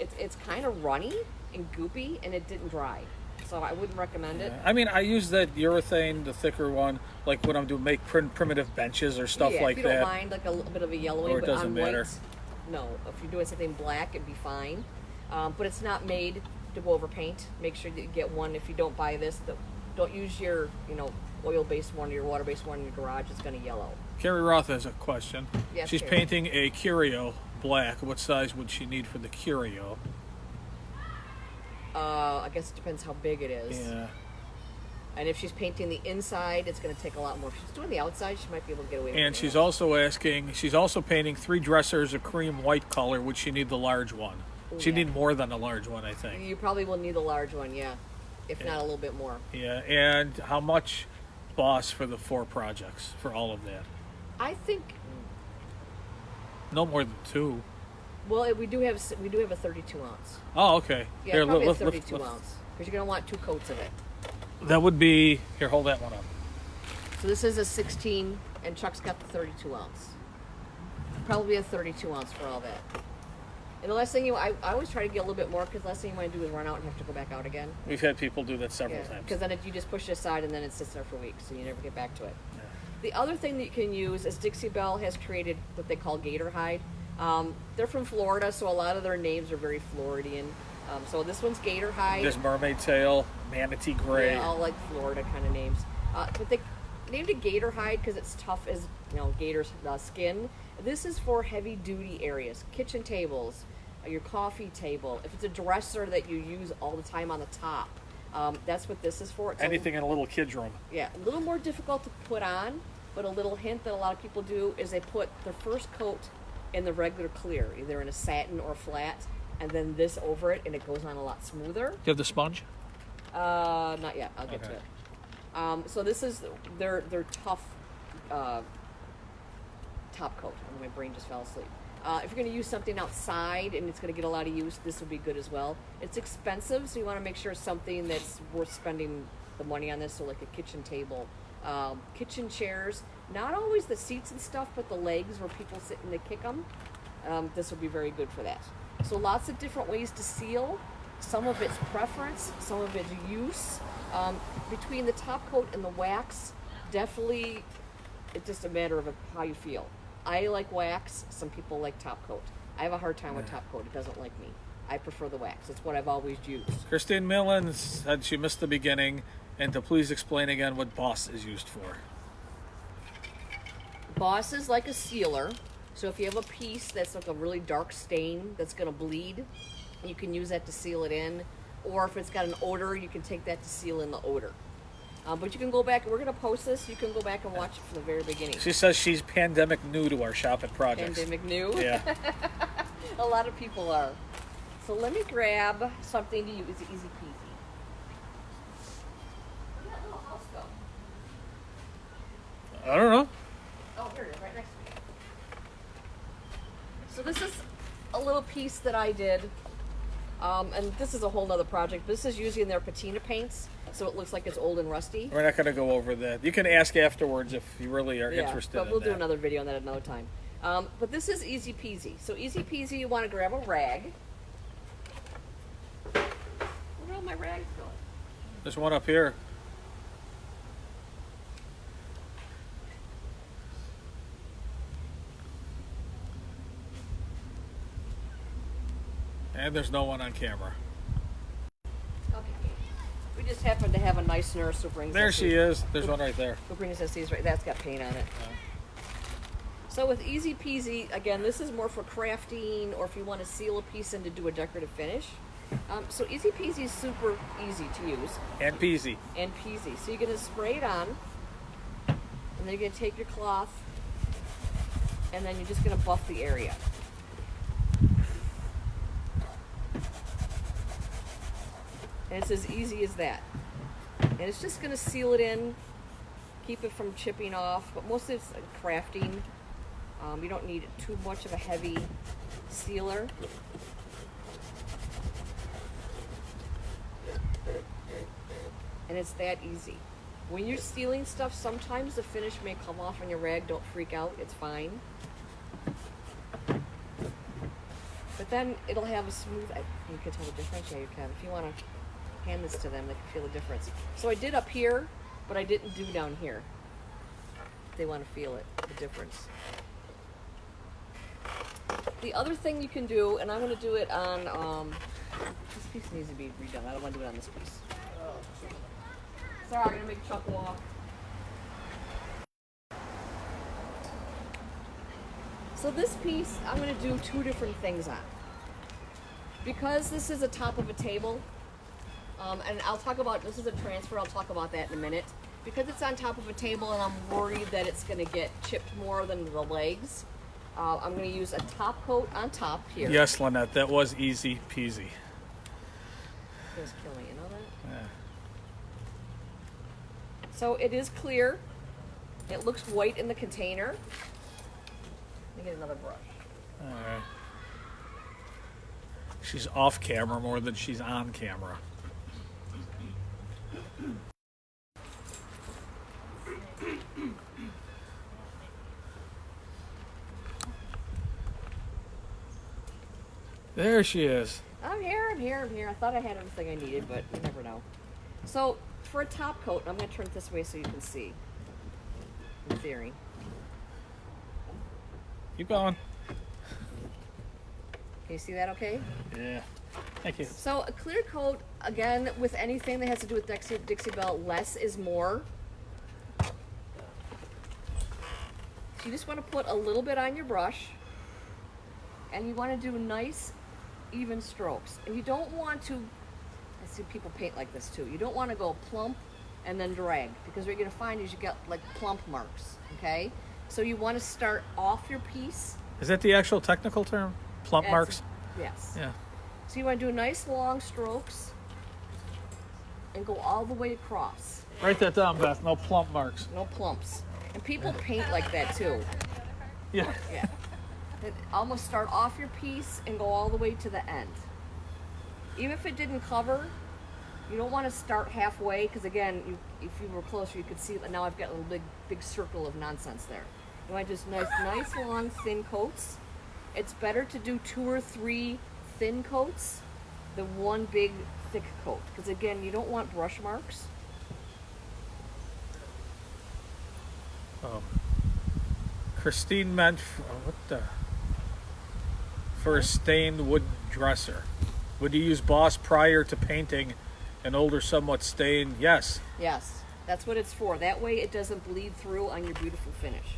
It's kind of runny and goopy, and it didn't dry. So I wouldn't recommend it. I mean, I use that urethane, the thicker one, like when I'm doing primitive benches or stuff like if you that. don't mind like a little bit of a yellowing, Or it but doesn't on matter. white, no. If you're doing something black, it'd be fine. But it's not made to go over paint. Make sure that you get one. If you don't buy this, don't use your oil-based one or your water-based one in your garage. It's going to yellow. Carrie Roth has a question. Yes, She's Carrie. painting a curio black. What size would she need for the curio? I guess it depends how big it is. Yeah. And if she's painting the inside, it's going to take a lot more. If she's doing the outside, she might be able to get away with it. And she's also asking, she's also painting 3 dressers of cream white color. Would she need the large one? She'd yeah. need more than a large one, I think. You probably will need a large one, yeah. If not a little bit more. Yeah, and how much boss for the 4 projects, for all of that? I think, No more than 2. well, we do have a 32 ounce. Oh, okay. Yeah, Here, probably a lift- 32 lift- ounce. Because you're going to want 2 coats of it. That would be, here, hold that one up. So this is a 16, and Chuck's got the 32 ounce. Probably a 32 ounce for all that. And the last thing I always try to get a little bit more because the last thing you want to do is run out and have to go back out again. We've had people do that several times. Because then you just push it aside and then it sits there for weeks, so you never get back to it. Yeah. The other thing that you can use is Dixie Belle has created what they call gator hide. They're from Florida, so a lot of their names are very Floridian. So this one's gator hide. There's mermaid tail, manatee gray. Yeah, all like Florida kind of names. But they named it gator hide because it's tough as gator's skin. This is for heavy duty areas, kitchen tables, your coffee table. If it's a dresser that you use all the time on the top, that's what this is for. It's Anything in a little kid's room. Yeah, a little more difficult to put on, but a little hint that a lot of people do is they put their first coat in the regular clear, either in a satin or flat, and then this over it, and it goes on a lot smoother. Do you have the sponge? Not yet. I'll get to it. So this is their tough top coat. My brain just fell asleep. If you're going to use something outside and it's going to get a lot of use, this would be good as well. It's expensive, so you want to make sure it's something that's worth spending the money on this. So like a kitchen table, kitchen chairs, not always the seats and stuff, but the legs where people sit and they kick them. This would be very good for that. So lots of different ways to seal. Some of it's preference, some of it's use. Between the top coat and the wax, definitely it's just a matter of how you feel. I like wax. Some people like top coat. I have a hard time with top coat. It doesn't like me. I prefer the wax. It's what I've always used. Christine Millen said she missed the beginning, and to please explain again what Boss is used for. Boss is like a sealer. So if you have a piece that's like a really dark stain that's going to bleed, you can use that to seal it in. Or if it's got an odor, you can take that to seal in the odor. But you can go back. We're going to post this. You can go back and watch it from the very beginning. She says she's pandemic new to our shopping projects. Pandemic new? Yeah. A lot of people are. So let me grab something to use. Easy peasy. Where'd that little house go? I don't know. Oh, here it is, right next to me. So this is a little piece that I did. And this is a whole nother project. This is using their patina paints, so it looks like it's old and rusty. We're not going to go over that. You can ask afterwards if you really are interested but we'll in do that. another video on that another time. But this is easy peasy. So easy peasy, you want to grab a rag. Where are all my rags going? There's one up here. And there's no one on camera. Okay. We just happen to have a nice nurse who brings There us she these. is. There's one right there. Who brings us these right? That's got paint on it. So with easy peasy, again, this is more for crafting or if you want to seal a piece and to do a decorative finish. So easy peasy is super easy to use. And peasy. And peasy. So you're going to spray it on, and then you're going to take your cloth, and then you're just going to buff the area. And it's as easy as that. And it's just going to seal it in, keep it from chipping off, but most of it's crafting. You don't need too much of a heavy sealer. And it's that easy. When you're sealing stuff, sometimes the finish may come off on your rag. Don't freak out, it's fine. But then it'll have a smooth, you can tell the difference, yeah, you can. If you want to hand this to them, they can feel the difference. So I did up here, but I didn't do down here. They want to feel it, the difference. The other thing you can do, and I'm going to do it on, this piece needs to be redone. I don't want to do it on this piece. Sorry, I'm going to make Chuck walk. So this piece, I'm going to do two different things on. Because this is a top of a table, and I'll talk about, this is a transfer, I'll talk about that in a minute. Because it's on top of a table and I'm worried that it's going to get chipped more than the legs, I'm going to use a top coat on top here. Yes, Lynette, that was easy peasy. It was killing, you know that? Yeah. So it is clear. It looks white in the container. Let me get another brush. All right. She's off camera more than she's on camera. There she is. I'm here, I'm here, I'm here. I thought I had everything I needed, but you never know. So, for a top coat, I'm going to turn it this way so you can see. In theory. Keep going. Can you see that okay? Yeah. Thank you. So, a clear coat, again, with anything that has to do with Dixie Belle, less is more. So you just want to put a little bit on your brush. And you want to do nice, even strokes. And you don't want to, I see people paint like this too. You don't want to go plump and then drag, because what you're going to find is you get like plump marks, okay? So you want to start off your piece. Is that the actual technical term? Plump That's- marks? Yes. Yeah. So you want to do nice long strokes and go all the way across. Write that down, Beth. No plump marks. No plumps. And people paint like that too. Yeah. Yeah. And almost start off your piece and go all the way to the end. Even if it didn't cover, you don't want to start halfway, because again, if you were closer, you could see that now I've got a little big circle of nonsense there. You want just nice long thin coats. It's better to do 2 or 3 thin coats than one big thick coat, because again, you don't want brush marks. Oh. Christine meant for a stained wood dresser. Would you use Boss prior to painting an older, somewhat stained? Yes. Yes, that's what it's for. That way it doesn't bleed through on your beautiful finish.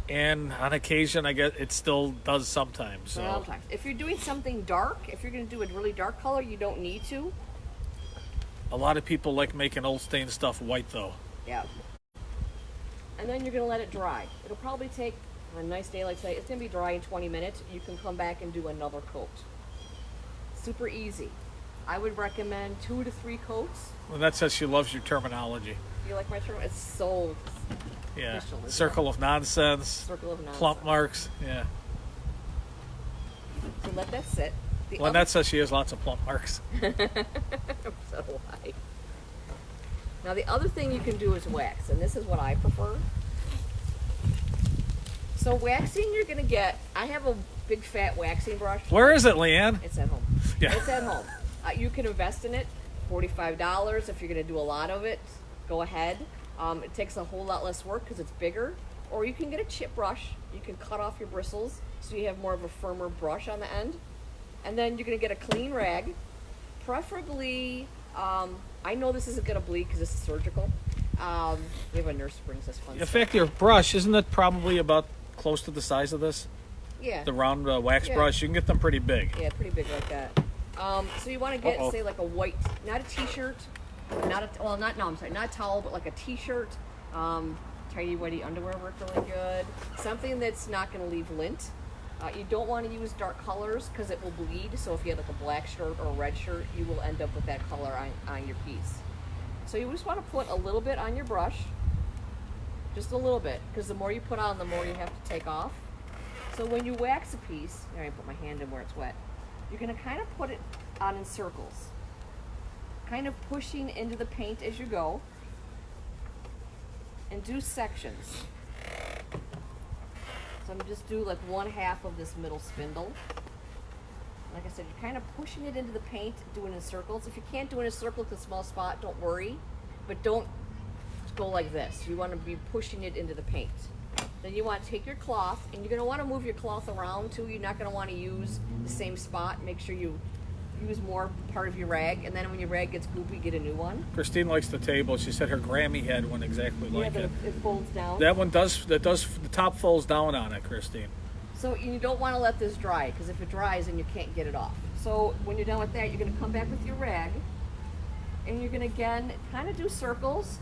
And on occasion, I guess it still does sometimes. So. Sometimes. If you're doing something dark, if you're going to do a really dark color, you don't need to. A lot of people like making old stained stuff white, though. Yeah. And then you're going to let it dry. It'll probably take, on a nice day like today, it's going to be dry in 20 minutes. You can come back and do another coat. Super easy. I would recommend 2 to 3 coats. Well, that says she loves your terminology. You like my term? It's so Yeah. official, isn't Circle it? of nonsense. Circle of nonsense. Plump marks. Yeah. So let that sit. The Well, that says she has lots of plump marks. So do I. Now the other thing you can do is wax, and this is what I prefer. So waxing, you're gonna get, I have a big fat waxing brush. Where is it, Leanne? It's at home. Yeah. It's at home. You can invest in it, $45. If you're gonna do a lot of it, go ahead. It takes a whole lot less work because it's bigger. Or you can get a chip brush. You can cut off your bristles so you have more of a firmer brush on the end. And then you're gonna get a clean rag, preferably, I know this isn't gonna bleed because this is surgical. We have a nurse who brings us fun In stuff. fact, your brush, isn't it probably about close to the size of this? Yeah. The round wax Yeah. brush, you can get them pretty big. Yeah, pretty big like that. So you want to get, Uh-oh. say, like a white, not a t-shirt, not a towel, but like a t-shirt. Tidy whitey underwear work really good. Something that's not going to leave lint. You don't want to use dark colors because it will bleed. So if you have like a black shirt or a red shirt, you will end up with that color on your piece. So you just want to put a little bit on your brush, just a little bit, because the more you put on, the more you have to take off. So when you wax a piece, here I put my hand in where it's wet, you're going to kind of put it on in circles, kind of pushing into the paint as you go, and do sections. So I'm just do like 1/2 of this middle spindle. Like I said, you're kind of pushing it into the paint, doing it in circles. If you can't do it in a circle, it's a small spot, don't worry, but don't go like this. You want to be pushing it into the paint. Then you want to take your cloth, and you're going to want to move your cloth around too. You're not going to want to use the same spot. Make sure you use more part of your rag, and then when your rag gets goopy, get a new one. Christine likes the table. She said her Grammy had one exactly like Yeah, it. but it folds down. That one does. The top folds down on it, Christine. So you don't want to let this dry, because if it dries, then you can't get it off. So when you're done with that, you're going to come back with your rag, and you're going to again kind of do circles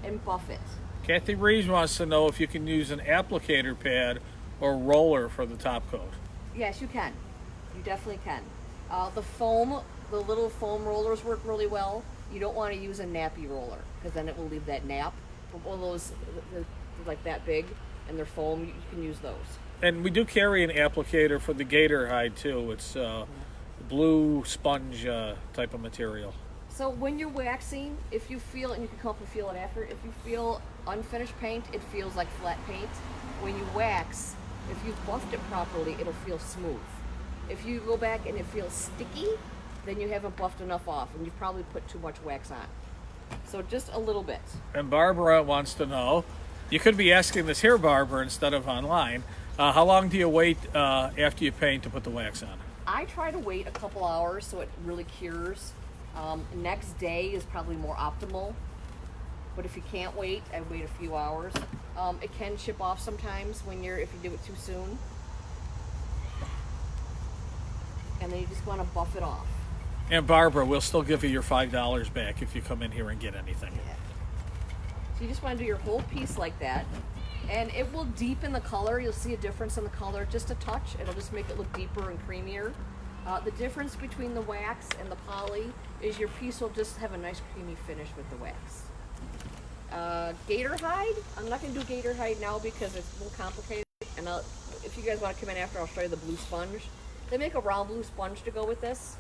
and buff it. Kathy Reeves wants to know if you can use an applicator pad or roller for the top coat. Yes, you can. You definitely can. The foam, the little foam rollers work really well. You don't want to use a nappy roller, because then it will leave that nap. But one of those, they're like that big, and they're foam, you can use those. And we do carry an applicator for the gator hide too. It's blue sponge type of material. So when you're waxing, if you feel, and you can come up and feel it after, if you feel unfinished paint, it feels like flat paint. When you wax, if you've buffed it properly, it'll feel smooth. If you go back and it feels sticky, then you haven't buffed enough off, and you probably put too much wax on. So just a little bit. And Barbara wants to know, you could be asking this here, Barbara, instead of online. How long do you wait after you paint to put the wax on? I try to wait a couple hours so it really cures. Next day is probably more optimal. But if you can't wait, I wait a few hours. It can chip off sometimes if you do it too soon. And then you just want to buff it off. And Barbara, we'll still give you your $5 back if you come in here and get anything. Yeah. So you just want to do your whole piece like that. And it will deepen the color. You'll see a difference in the color, just a touch. It'll just make it look deeper and creamier. The difference between the wax and the poly is your piece will just have a nice creamy finish with the wax. Gator hide, I'm not going to do gator hide now because it's a little complicated. And if you guys want to come in after, I'll show you the blue sponge. They make a round blue sponge to go with this,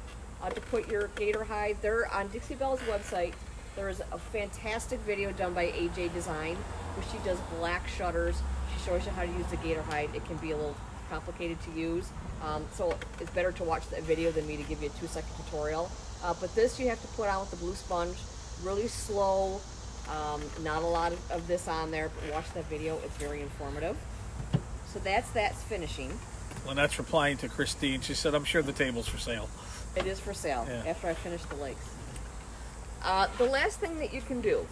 to put your gator hide. They're on Dixie Belle's website. There is a fantastic video done by AJ Design where she does black shutters. She shows you how to use the gator hide. It can be a little complicated to use, so it's better to watch that video than me to give you a 2-second tutorial. But this you have to put on with the blue sponge, really slow, not a lot of this on there, but watch that video. It's very informative. So that's finishing. Lynette's replying to Christine. She said, I'm sure the table's for sale. It is for sale Yeah. after I finish the legs. The last thing that you can do,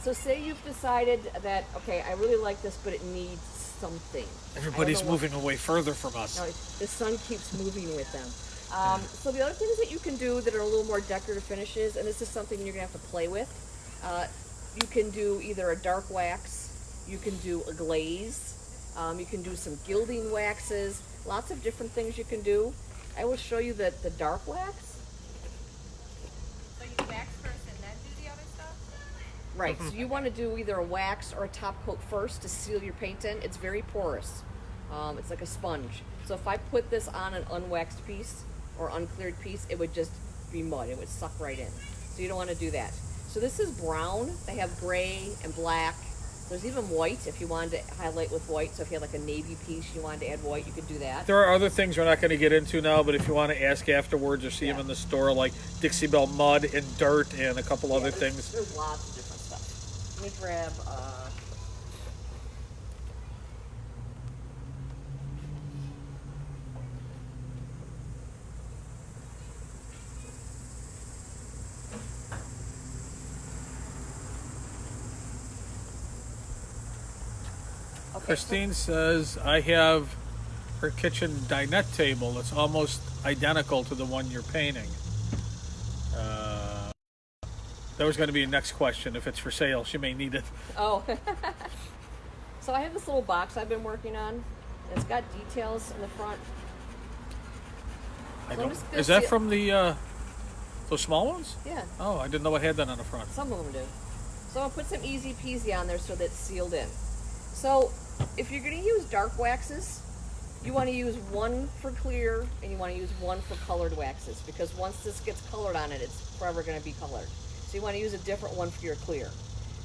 so say you've decided that, okay, I really like this, but it needs something. Everybody's I don't know what- moving away further from us. No, the sun keeps moving with them. So the other things that you can do that are a little more decorative finishes, and this is something you're going to have to play with, you can do either a dark wax, you can do a glaze, you can do some gilding waxes, lots of different things you can do. I will show you the dark wax. So you wax first and then do the other stuff? Right, so you want to do either a wax or a top coat first to seal your paint in. It's very porous. It's like a sponge. So if I put this on an unwaxed piece or uncleared piece, it would just be mud. It would suck right in. So you don't want to do that. So this is brown. They have gray and black. There's even white if you wanted to highlight with white. So if you had like a navy piece, you wanted to add white, you could do that. There are other things we're not going to get into now, but if you want to ask afterwards or see them in the store, like Dixie Belle mud and dirt and a couple other things. There's lots of different stuff. Let me grab... Christine says, I have her kitchen dinette table that's almost identical to the one you're painting. That was going to be a next question. If it's for sale, she may need it. Oh. So I have this little box I've been working on. It's got details in the front. I So I'm don't, just gonna is that see- from the those small ones? Yeah, Oh, I didn't know it had that on the front. some of them do. So I'll put some easy peasy on there so that it's sealed in. So if you're going to use dark waxes, you want to use one for clear and you want to use one for colored waxes, because once this gets colored on it, it's forever going to be colored. So you want to use a different one for your clear.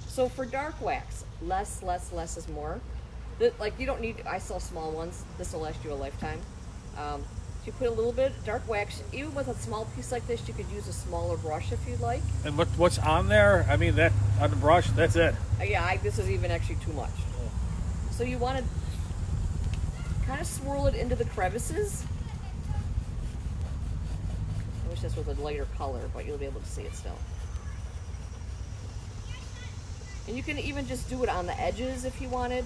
So for dark wax, less is more. Like you don't need, I sell small ones. This will last you a lifetime. So you put a little bit of dark wax. Even with a small piece like this, you could use a smaller brush if you'd like. And what's on there? I mean, that on the brush, that's it. Yeah, this is even actually too much. So you want to kind of swirl it into the crevices. I wish this was a lighter color, but you'll be able to see it still. And you can even just do it on the edges if you wanted.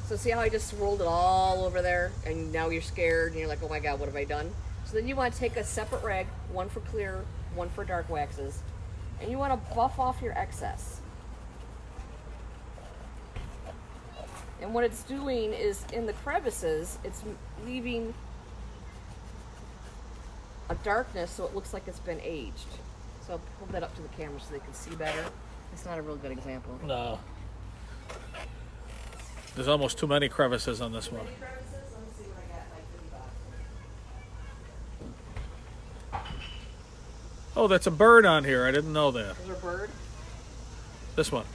So see how I just swirled it all over there, and now you're scared and you're like, oh my god, what have I done? So then you want to take a separate rag, one for clear, one for dark waxes, and you want to buff off your excess. And what it's doing is in the crevices, it's leaving a darkness so it looks like it's been aged. So I'll hold that up to the camera so they can see better. It's not a real good example. No. There's almost too many crevices on this one. Any crevices? Let me see what I got in my goodie box. Oh, that's a bird on here. I didn't know that. Is there a bird? This one.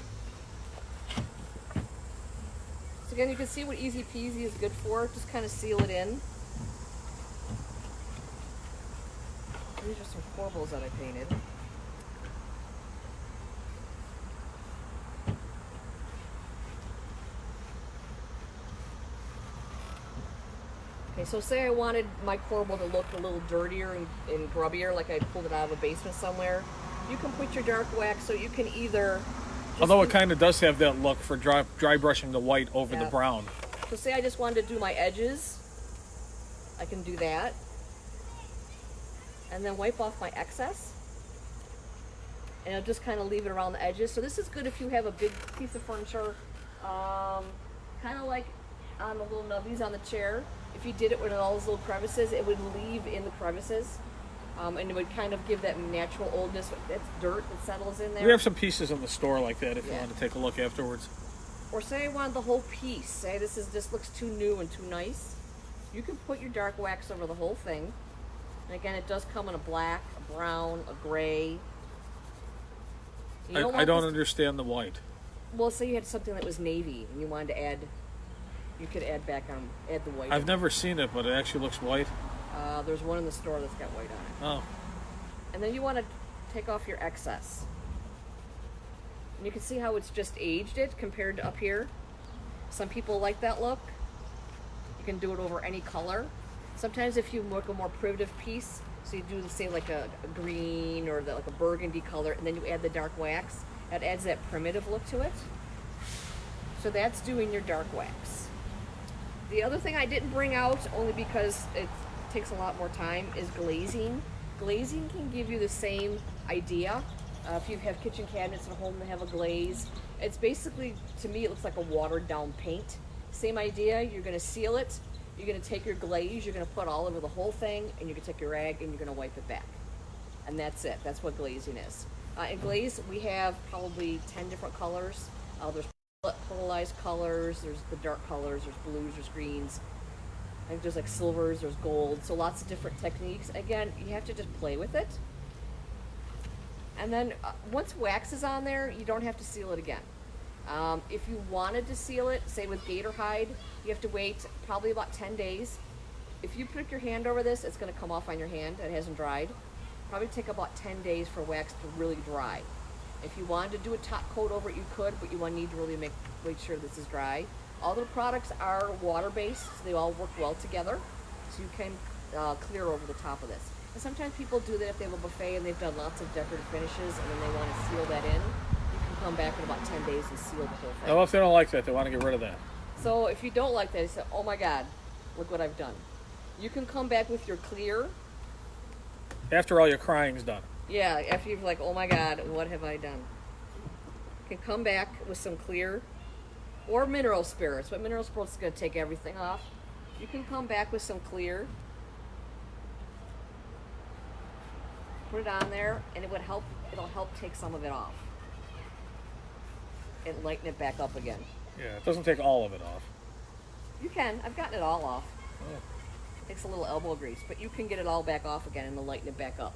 So again, you can see what easy peasy is good for. Just kind of seal it in. These are some corbels that I painted. Okay, so say I wanted my corbel to look a little dirtier and grubbier, like I pulled it out of a basement somewhere. You can put your dark wax, so you can either... Although it kind of does have that look for dry brushing the white over the Yeah. brown. So say I just wanted to do my edges, I can do that. And then wipe off my excess. And I'll just kind of leave it around the edges. So this is good if you have a big piece of furniture, kind of like on the little nubbies on the chair. If you did it with all those little crevices, it would leave in the crevices. And it would kind of give that natural oldness. That's dirt that settles in there. We have some pieces in the store like that if you Yeah. want to take a look afterwards. Or say I wanted the whole piece. Say this looks too new and too nice. You can put your dark wax over the whole thing. And again, it does come in a black, a brown, a gray. You I want don't this- understand the white. Well, say you had something that was navy and you wanted to add, you could add the white. I've never seen it, but it actually looks white. There's one in the store that's got white on it. Oh, And then you want to take off your excess. And you can see how it's just aged it compared to up here. Some people like that look. You can do it over any color. Sometimes if you work a more primitive piece, so you do say like a green or like a burgundy color, and then you add the dark wax, that adds that primitive look to it. So that's doing your dark wax. The other thing I didn't bring out, only because it takes a lot more time, is glazing. Glazing can give you the same idea. If you have kitchen cabinets at home that have a glaze, it's basically, to me, it looks like a watered down paint. Same idea, you're gonna seal it, you're gonna take your glaze, you're gonna put all over the whole thing, and you're gonna take your rag and you're gonna wipe it back. And that's it, that's what glazing is. In glaze, we have probably 10 different colors. There's polarized colors, there's the dark colors, there's blues, there's greens. I think there's like silvers, there's gold, so lots of different techniques. Again, you have to just play with it. And then once wax is on there, you don't have to seal it again. If you wanted to seal it, say with gator hide, you have to wait probably about 10 days. If you put your hand over this, it's going to come off on your hand. It hasn't dried. Probably take about 10 days for wax to really dry. If you wanted to do a top coat over it, you could, but you need to really make sure this is dry. All the products are water-based, so they all work well together. So you can clear over the top of this. And sometimes people do that if they have a buffet and they've done lots of decorative finishes and then they want to seal that in. You can come back in about 10 days and seal the whole thing. well, if they don't like that, they want to get rid of that. So if you don't like that, you say, oh my God, look what I've done. You can come back with your clear. After all your crying's done. Yeah, after you've like, oh my God, what have I done? You can come back with some clear or mineral spirits, but mineral spirits is going to take everything off. You can come back with some clear, put it on there, and it'll help take some of it off and lighten it back up again. Yeah, it doesn't take all of it off. You can. I've gotten it all off. Oh. Takes a little elbow grease, but you can get it all back off again and lighten it back up.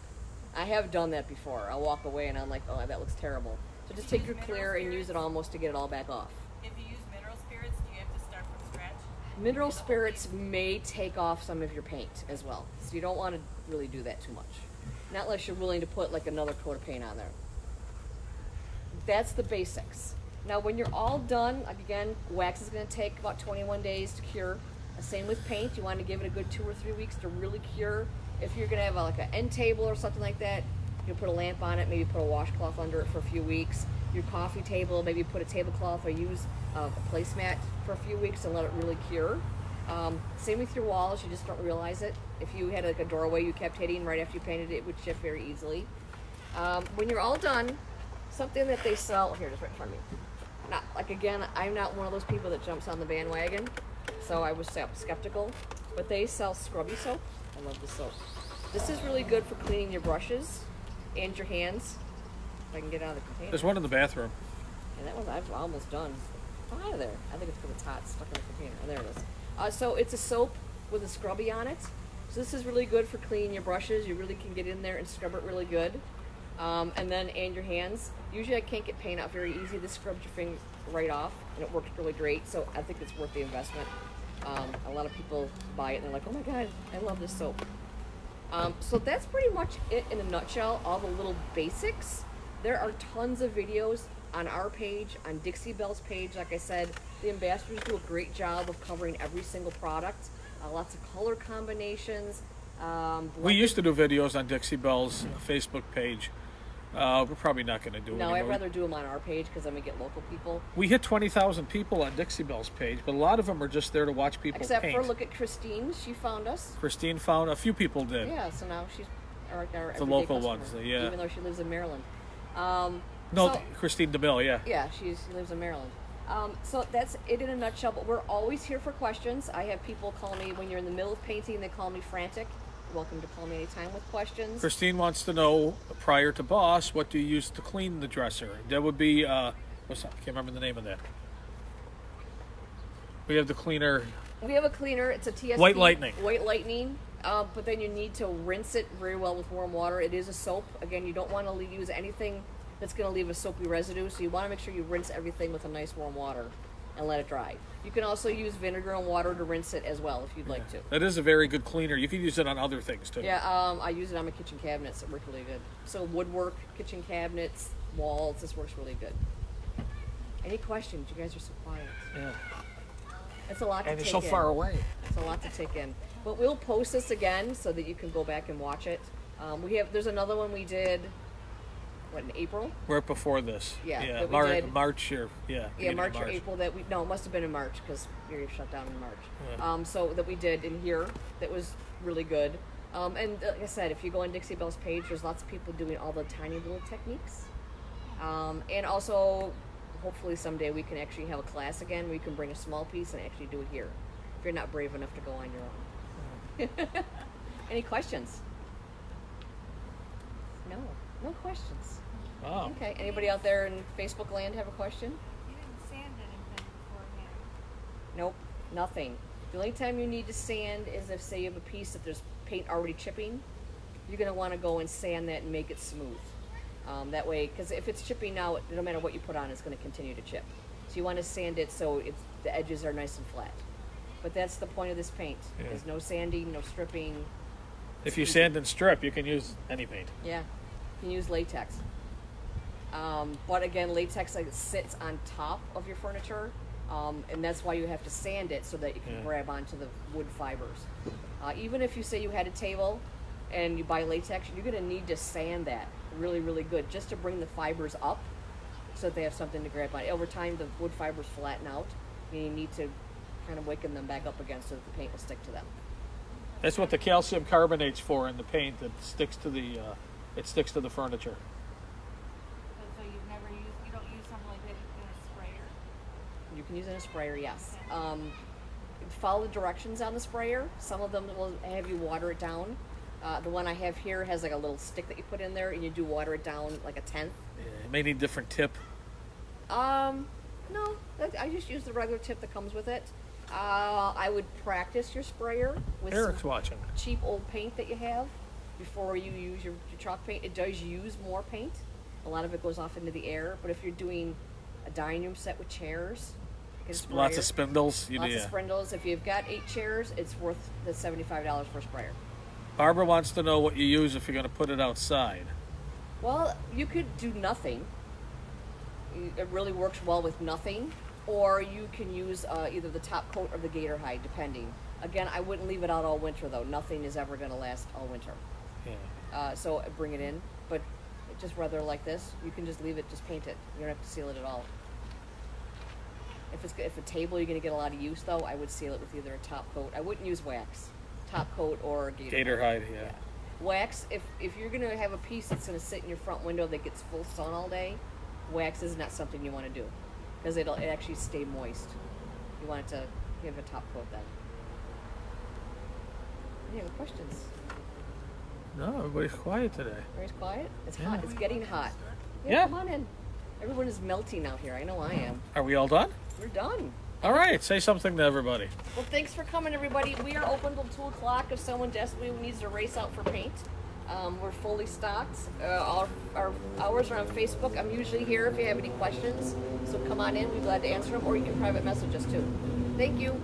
I have done that before. I'll walk away and I'm like, oh, that looks terrible. So just take your clear and use it almost to get it all back off. If you use mineral spirits, do you have to start from scratch? Mineral spirits may take off some of your paint as well. So you don't want to really do that too much. Not unless you're willing to put like another coat of paint on there. That's the basics. Now when you're all done, again, wax is going to take about 21 days to cure. Same with paint. You want to give it a good 2 or 3 weeks to really cure. If you're going to have like an end table or something like that, you put a lamp on it, maybe put a washcloth under it for a few weeks. Your coffee table, maybe put a tablecloth or use a placemat for a few weeks and let it really cure. Same with your walls, you just don't realize it. If you had like a doorway you kept hitting right after you painted it, it would shift very easily. When you're all done, something that they sell, here it is right in front of me. Not, like again, I'm not one of those people that jumps on the bandwagon, so I was skeptical, but they sell scrubby soap. I love this soap. This is really good for cleaning your brushes and your hands. If I can get it out of the container. There's one in the bathroom. And that one I've almost done. Come out of there. I think it's because it's hot, stuck in the container. Oh, there it is. So it's a soap with a scrubby on it. So this is really good for cleaning your brushes. You really can get in there and scrub it really good. And your hands. Usually I can't get paint out very easy. This scrubs your right off, and it works really great. So I think it's worth the investment. A lot of people buy it and they're like, "Oh my god, I love this soap." So that's pretty much it in a nutshell. All the little basics. There are tons of videos on our page, on Dixie Belle's page. Like I said, the ambassadors do a great job of covering every single product. Lots of color combinations. We used to do videos on Dixie Belle's Facebook page. We're probably not going to do it No, anymore. I'd rather do them on our page because then we get local people. We hit 20,000 people on Dixie Belle's page, but a lot of them are just there to watch people Except paint. for, look at Christine. She found us. Christine found a few people did. Yeah, so now she's our everyday local customer, ones, yeah. Even though she lives in Maryland. Christine DeMille, yeah. Yeah, she lives in Maryland. So that's it in a nutshell, but we're always here for questions. I have people call me when you're in the middle of painting, they call me frantic. You're welcome to call me anytime with questions. Christine wants to know, prior to Boss, what do you use to clean the dresser? That would be, I can't remember the name of that. We have the cleaner. We have a cleaner. It's a TSP. White Lightning. White Lightning. But then you need to rinse it very well with warm water. It is a soap. Again, you don't want to use anything that's going to leave a soapy residue. So you want to make sure you rinse everything with a nice warm water and let it dry. You can also use vinegar and water to rinse it as well if you'd like to. That is a very good cleaner. You can use it on other things too. Yeah, I use it on my kitchen cabinets. It works really good. So woodwork, kitchen cabinets, walls, this works really good. Any questions? You guys are so quiet. Yeah. It's a lot to And take you're so in. far away. It's a lot to take in. But we'll post this again so that you can go back and watch it. There's another one we did, in April? Right before this. Yeah, Yeah. that we did. March or Yeah, March or April it must have been in March because we were shut down in March. Yeah. So that we did in here that was really good. And like I said, if you go on Dixie Belle's page, there's lots of people doing all the tiny little techniques. And also, hopefully someday we can actually have a class again where you can bring a small piece and actually do it here if you're not brave enough to go on your own. Any questions? No questions. Oh. Okay, anybody out there in Facebook land have a question? You didn't sand anything beforehand. Nope, nothing. The only time you need to sand is if, say, you have a piece that there's paint already chipping. You're going to want to go and sand that and make it smooth. That way, because if it's chipping now, no matter what you put on, it's going to continue to chip. So you want to sand it so the edges are nice and flat. But that's the point of this paint. Yeah. There's no sanding, no stripping. If you sand and strip, you can use any paint. Yeah, you can use latex. But again, latex sits on top of your furniture, and that's why you have to sand it so that you can grab onto the wood fibers. Even if you say you had a table and you buy latex, you're going to need to sand that really, really good just to bring the fibers up so that they have something to grab on. Over time, the wood fibers flatten out, and you need to kind of waken them back up again so that the paint will stick to them. That's what the calcium carbonate's for in the paint. It sticks to the furniture. So you don't use something like that in a sprayer? You can use it in a sprayer, yes. Follow the directions on the sprayer. Some of them will have you water it down. The one I have here has like a little stick that you put in there, and you do water it down like a tenth. Yeah, it may need a different tip. No, I just use the regular tip that comes with it. I would practice your sprayer with Eric's some watching. cheap old paint that you have before you use your chalk paint. It does use more paint. A lot of it goes off into the air, but if you're doing a dining room set with chairs, get a sprayer. Lots of spindles. Lots of spindles. If you've got 8 chairs, it's worth the $75 for a sprayer. Barbara wants to know what you use if you're going to put it outside. Well, you could do nothing. It really works well with nothing. Or you can use either the top coat or the gator hide, depending. Again, I wouldn't leave it out all winter, though. Nothing is ever going to last all winter. Yeah. So bring it in. But just rather like this, you can just leave it, just paint it. You don't have to seal it at all. If a table you're going to get a lot of use, though, I would seal it with either a top coat. I wouldn't use wax. Top coat or Gator hide, yeah. Wax, if you're going to have a piece that's going to sit in your front window that gets full sun all day, wax is not something you want to do because it actually stay moist. You want it to give a top coat then. Any other questions? No, everybody's quiet today. Everybody's quiet? It's Yeah. hot. It's getting hot. Yeah. Come on in. Everyone is melting out here. I know I am. Are we all done? We're done. All right, say something to everybody. Well, thanks for coming, everybody. We are open till 2 o'clock if someone desperately needs to race out for paint. We're fully stocked. Our hours are on Facebook. I'm usually here if you have any questions. So come on in. We're glad to answer them. Or you can private message us too. Thank you.